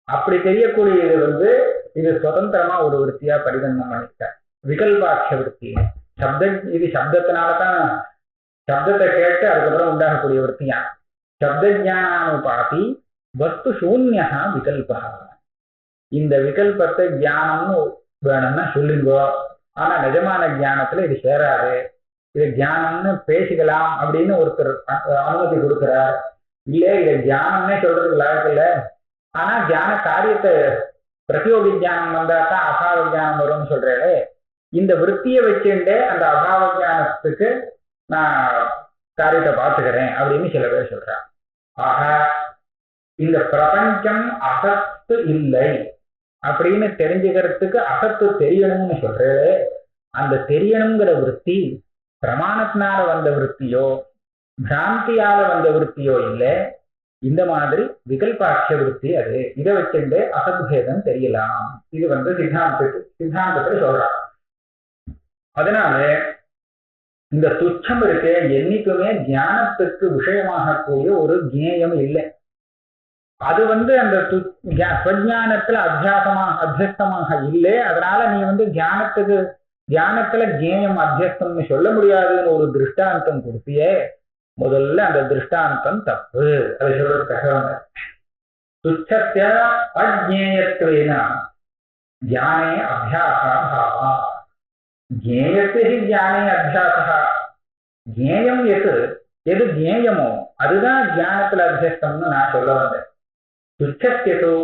S2: அப்படி தெரியக்கூடியது இது சுதந்திரமா ஒரு விருத்தியா பரிகரணம் பண்ணிருக்க விகல்பாட்ச விருத்தி. இது சப்தத்தினாலதான், சப்தத்தை கேட்டு அதுக்கப்புறம் உண்டாகக்கூடிய விருத்தியா. சப்தஜானானுபாதி வஸ்து சூன்யா விகல்பா. இந்த விகல்பத்தை தியானம்னு வேணும்னா சொல்லுங்கோ, ஆனா நிஜமான தியானத்துல இது சேராது. இது தியானம்னு பேசிக்கலாம் அப்படின்னு ஒருத்தர் அனுமதி கொடுக்கிறார். இல்ல இதை தியானம்னே சொல்றதுக்கு லாயக்கு இல்லை. ஆனா தியான காரியத்தை பிரதியோகி தியானம் வந்தாதான் அபாவ தியானம் வரும்னு சொல்றேன். இந்த விற்த்தியை வச்சுட்டு அந்த அபாவ தியானத்துக்கு நான் காரியத்தை பார்த்துக்கிறேன் அப்படின்னு சில பேர் சொல்றாங்க. ஆக இந்த பிரபஞ்சம் அசத்து இல்லை அப்படின்னு தெரிஞ்சுக்கிறதுக்கு அசத்து தெரியணும்னு சொல்றது. அந்த தெரியணுங்கிற விற்பி பிரமாணத்தினால வந்த விற்பியோ பிராந்தியால வந்த விற்பியோ இல்லை. இந்த மாதிரி விகல்பாட்ச விற்பி அது. இதை வச்சுட்டு அசத்பேதம் தெரியலாம். இது சித்தாந்தத்துல சொல்றான். அதனால இந்த துச்சம் இருக்க என்னைக்குமே தியானத்துக்கு விஷயமாக கூடிய ஒரு ஜேயம் இல்லை. அது அந்த ஸ்வஜானத்துல அத்தியஸ்தமாக இல்லை. அதனால நீ தியானத்துல ஜேயம் அத்தியஸ்தம்னு சொல்ல முடியாதுன்னு ஒரு திருஷ்டாந்தம் கொடுத்தியே. முதல்ல அந்த திருஷ்டாந்தம் தப்பு. அதை சொல்றதுக்காக துச்சஸ்ய அஜ்ஞேயத்வேன ஞானே அபியாசா பாவா. ஜேயத்தை ஞானே அபியாசா. ஜேயம் எது ஜேயமோ அதுதான் தியானத்துல அத்தியஸ்தம்னு நான் சொல்ல வந்தேன். துச்சஸ்யதோ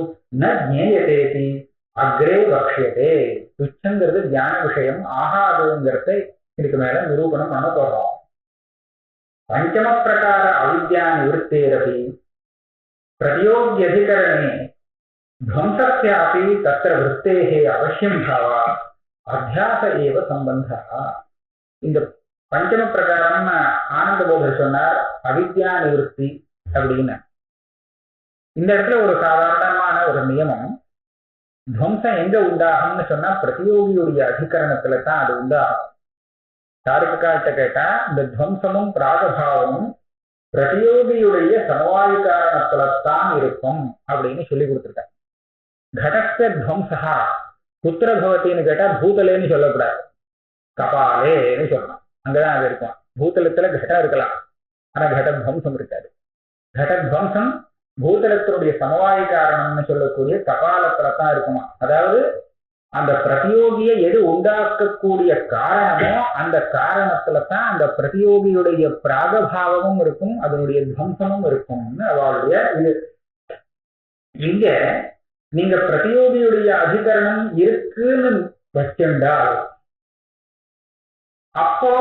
S2: ந ஜேயதேதி அக்ரே வக்ஷியதே. துச்சங்கிறது தியான விஷயம் ஆகாதுங்கிறத இதுக்கு மேல நிரூபணம் பண்ண போறோம். பஞ்சம பிரகார அவித்யா நிவృత్తேரபி பிரதியோக்யதிகரணே த்வம்சஸ்யாபி தத்ர விருத்தேஹ அவசியம் பாவா அத்தியாச ஏவ சம்பந்தா. இந்த பஞ்சம பிரகாரம் ஆனந்த போதர் சொன்னார் அவித்யா நிவృத்தி அப்படின்னு. இந்த இடத்துல ஒரு சாதாரணமான ஒரு நியமம். துவம்சம் எங்க உண்டாகும்னு சொன்னா பிரதியோகியுடைய அதிகரணத்துல தான் அது உண்டாகும். தாருக்காட்ட கேட்டா இந்த துவம்சமும் பிராகபாவமும் பிரதியோகியுடைய சமவாயு காரணத்துலத்தான் இருக்கும் அப்படின்னு சொல்லி கொடுத்துருக்காங்க. கடஸ்ய துவம்சா குத்திர பவத்தின்னு கேட்டா பூதலேன்னு சொல்லக்கூடாது, கபாலேன்னு சொல்லணும். அங்கதான் அது இருக்கும். பூதலத்துல கடம் இருக்கலாம், ஆனா கடத்வம்சம் இருக்காது. கடத்வம்சம் பூதலத்தினுடைய சமவாயு காரணம்னு சொல்லக்கூடிய கபாலத்துலத்தான் இருக்குமா. அதாவது அந்த பிரதியோகியை எது உண்டாக்கக்கூடிய காரணமோ அந்த காரணத்துல தான் அந்த பிரதியோகியுடைய பிராகபாவமும் இருக்கும், அதனுடைய துவம்சமும் இருக்கும்னு அவளுடைய இது. இங்க நீங்க பிரதியோகியுடைய அதிகரணம் இருக்குன்னு வச்சிருந்தால் அப்போ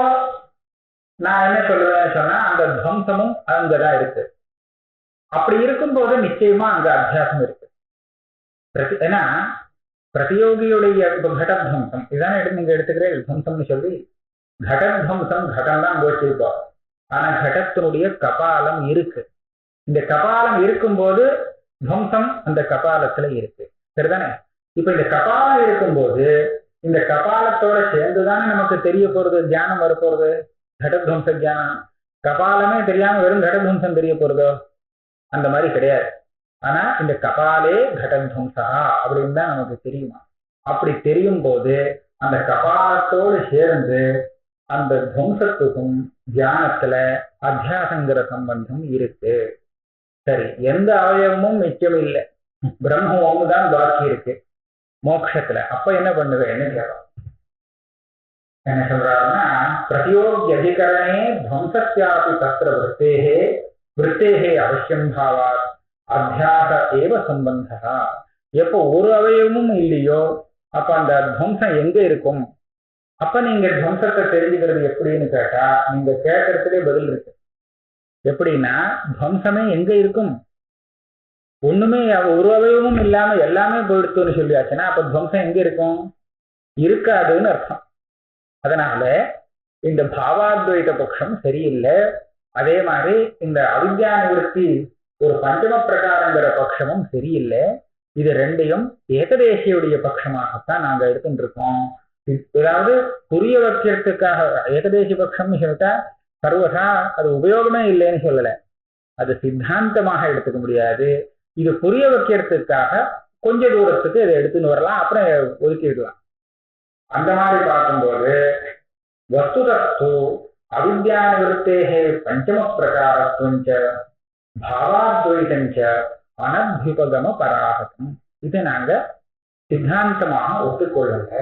S2: நான் என்ன சொல்லுவேன்னு சொன்னா அந்த துவம்சமும் அங்கதான் இருக்கு. அப்படி இருக்கும்போது நிச்சயமா அங்க அத்தியாசம் இருக்கு. ஏன்னா பிரதியோகியுடைய கடத்வம்சம் இதானே நீங்க எடுத்துக்கிறேன் துவம்சம்னு சொல்லி. கடத்வம்சம் கடம் தான் கோச்சிருப்போம், ஆனா கடத்தினுடைய கபாலம் இருக்கு. இந்த கபாலம் இருக்கும்போது துவம்சம் அந்த கபாலத்துல இருக்கு, சரிதானே? இப்ப இந்த கபாலம் இருக்கும்போது இந்த கபாலத்தோட சேர்ந்துதானே நமக்கு தெரிய போறது, தியானம் வர போறது, கடத்வம்ச தியானம். கபாலமே தெரியாம வெறும் கடத்வம்சம் தெரிய போறதோ? அந்த மாதிரி கிடையாது. ஆனா இந்த கபாலே கடத்வம்சா அப்படின்னு தான் நமக்கு தெரியுமா. அப்படி தெரியும் போது அந்த கபாலத்தோடு சேர்ந்து அந்த துவம்சத்துக்கும் தியானத்துல அத்தியாசங்கிற சம்பந்தம் இருக்கு. சரி, எந்த அவயவமும் மிச்சம் இல்லை, பிரம்மம் ஒண்ணுதான் பாக்கி இருக்கு மோட்சத்துல. அப்ப என்ன பண்ணுவேன்னு கேட்கும். என்ன சொல்றாருன்னா பிரதியோகி அதிகரணே துவம்சஸ்யாபி தத்ர விருத்தேஹே அவசியம் பாவாத் அத்தியாச ஏவ சம்பந்தா. எப்போ ஒரு அவயவமும் இல்லையோ அப்ப அந்த துவம்சம் எங்க இருக்கும்? அப்ப நீங்க துவம்சத்தை தெரிஞ்சுக்கிறது எப்படின்னு கேட்டா, நீங்க கேட்கறதுலே பதில் இருக்கு. எப்படின்னா, துவம்சமே எங்க இருக்கும்? ஒண்ணுமே ஒரு அவயவமும் இல்லாம எல்லாமே போயிடுத்துன்னு சொல்லியாச்சுன்னா அப்ப துவம்சம் எங்க இருக்கும்? இருக்காதுன்னு அர்த்தம். அதனால இந்த பாவாத்வைத பட்சம் சரியில்லை. அதே மாதிரி இந்த அவித்யா நிவர்த்தி ஒரு பஞ்சம பிரகாரங்கிற பட்சமும் சரியில்லை. இது ரெண்டையும் ஏகதேசியுடைய பட்சமாகத்தான் நாங்க எடுத்துட்டு இருக்கோம். ஏதாவது புரிய வைக்கிறதுக்காக ஏகதேசி பட்சம்னு சொல்லிட்டா சர்வசா அது உபயோகமே இல்லைன்னு சொல்லல, அது சித்தாந்தமாக எடுத்துக்க முடியாது. இது புரிய வைக்கிறதுக்காக கொஞ்ச தூரத்துக்கு இதை எடுத்துன்னு வரலாம், அப்புறம் ஒதுக்கிடலாம். அந்த மாதிரி பார்க்கும்போது வஸ்துதஸ்து அவித்யா நிவர்த்தேஹே பஞ்சம பிரகாரத்துவஞ்ச பாவாத்வைதஞ்ச அனத்யுபகம பராகதம், இது நாங்க சித்தாந்தமாக ஒத்துக்கொள்ளுங்க.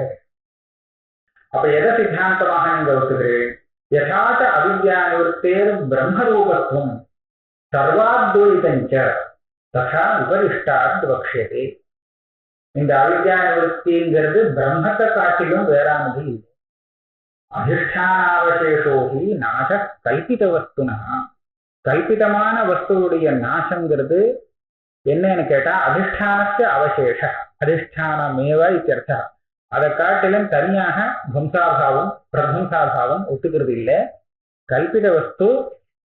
S2: அப்ப எதை சித்தாந்தமாக நீங்க ஒத்துக்கிறீர்கள்? யதாச்ச அவித்யா நிவர்த்தேர் பிரம்மரூபத்துவம் சர்வாத்வைதஞ்ச ததா உபரிஷ்டாத் வக்ஷியதே. இந்த அவித்யா நிவர்த்திங்கிறது பிரம்மத்தை காட்டிலும் வேறானது இல்லை. அதிஷ்டானாவசேஷோகி நாச கல்பித வஸ்துனா, கல்பிதமான வஸ்துவுடைய நாசங்கிறது என்னன்னு கேட்டா அதிஷ்டானஸ்ய அவசேஷ, அதிஷ்டானமேவ இத்தியர்த்தா. அதை காட்டிலும் தனியாக துவம்சாபாவம் பிரத்வம்சாபாவம் ஒத்துக்கிறது இல்லை. கல்பித வஸ்து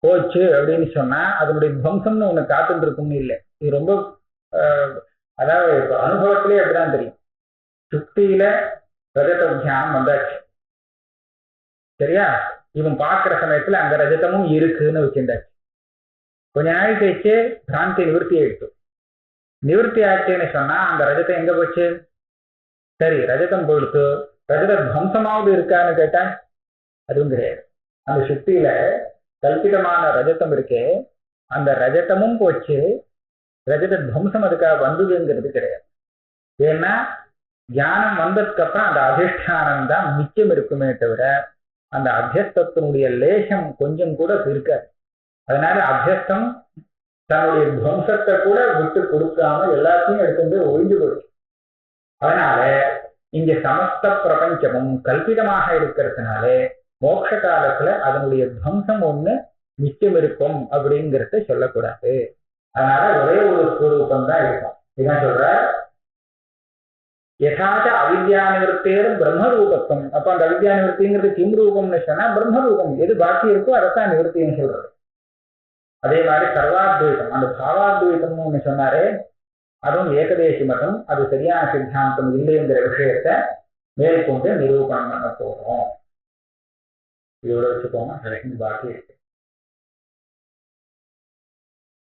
S2: போச்சு அப்படின்னு சொன்னா அதனுடைய துவம்சம்னு ஒண்ணு காத்துட்டு இருக்கும்னு இல்லை. இது ரொம்ப அதாவது அனுபவத்திலே அப்படிதான் தெரியும். சுக்தியில ரஜத தியானம் வந்தாச்சு, சரியா? இவன் பார்க்கிற சமயத்துல அங்க ரஜதமும் இருக்குன்னு வச்சிருந்தாச்சு. கொஞ்ச நாள் கழிச்சு பிராந்தி நிவர்த்தி ஆயிடுச்சு. நிவர்த்தி ஆச்சுன்னு சொன்னா அந்த ரஜதம் எங்க போச்சு? சரி, ரஜதம் போயிடுச்சு, ரஜத துவம்சமாவது இருக்கான்னு கேட்டா அதுவும் கிடையாது. அந்த சுக்தியில கல்பிதமான ரஜதம் இருக்கே, அந்த ரஜதமும் போச்சு, ரஜத துவம்சம் அதுக்காக வந்ததுங்கிறது கிடையாது. ஏன்னா ஞானம் வந்ததுக்கு அப்புறம் அந்த அதிஷ்டானம் தான் மிச்சம் இருக்குமே தவிர அந்த அத்தியஸ்தத்தினுடைய லேசம் கொஞ்சம் கூட இருக்காது. அதனால அத்தியஸ்தம் தன்னுடைய துவம்சத்தை கூட விட்டு கொடுக்காம எல்லாத்தையும் எடுத்து ஒழிஞ்சு போயிடுச்சு. அதனால இங்க சமஸ்த பிரபஞ்சமும் கல்பிதமாக இருக்கிறதுனாலே மோட்ச காலத்துல அதனுடைய துவம்சம் ஒண்ணு மிச்சம் இருக்கும் அப்படிங்கிறத சொல்லக்கூடாது. அதனால ஒரே ஒரு ஸ்வரூபம் தான் இருக்கும். இதான் சொல்ற யதாச்ச அவித்யா நிவர்த்தேர் பிரம்மரூபத்துவம். அப்ப அந்த அவித்யா நிவர்த்திங்கிறது கிம் ரூபம்னு சொன்னா பிரம்மரூபம், எது பாக்கி இருக்கோ அதைத்தான் நிவர்த்தின்னு சொல்றது. அதே மாதிரி சர்வாத்வைதம், அந்த பாவாத்வைதம்னு ஒண்ணு சொன்னாரே, அதுவும் ஏகதேசி மதம், அது சரியான சித்தாந்தம் இல்லைங்கிற விஷயத்த மேற்கொண்டு நிரூபணம் பண்ண போறோம். இதோட வச்சுக்கோங்க, பாக்கி இருக்கு.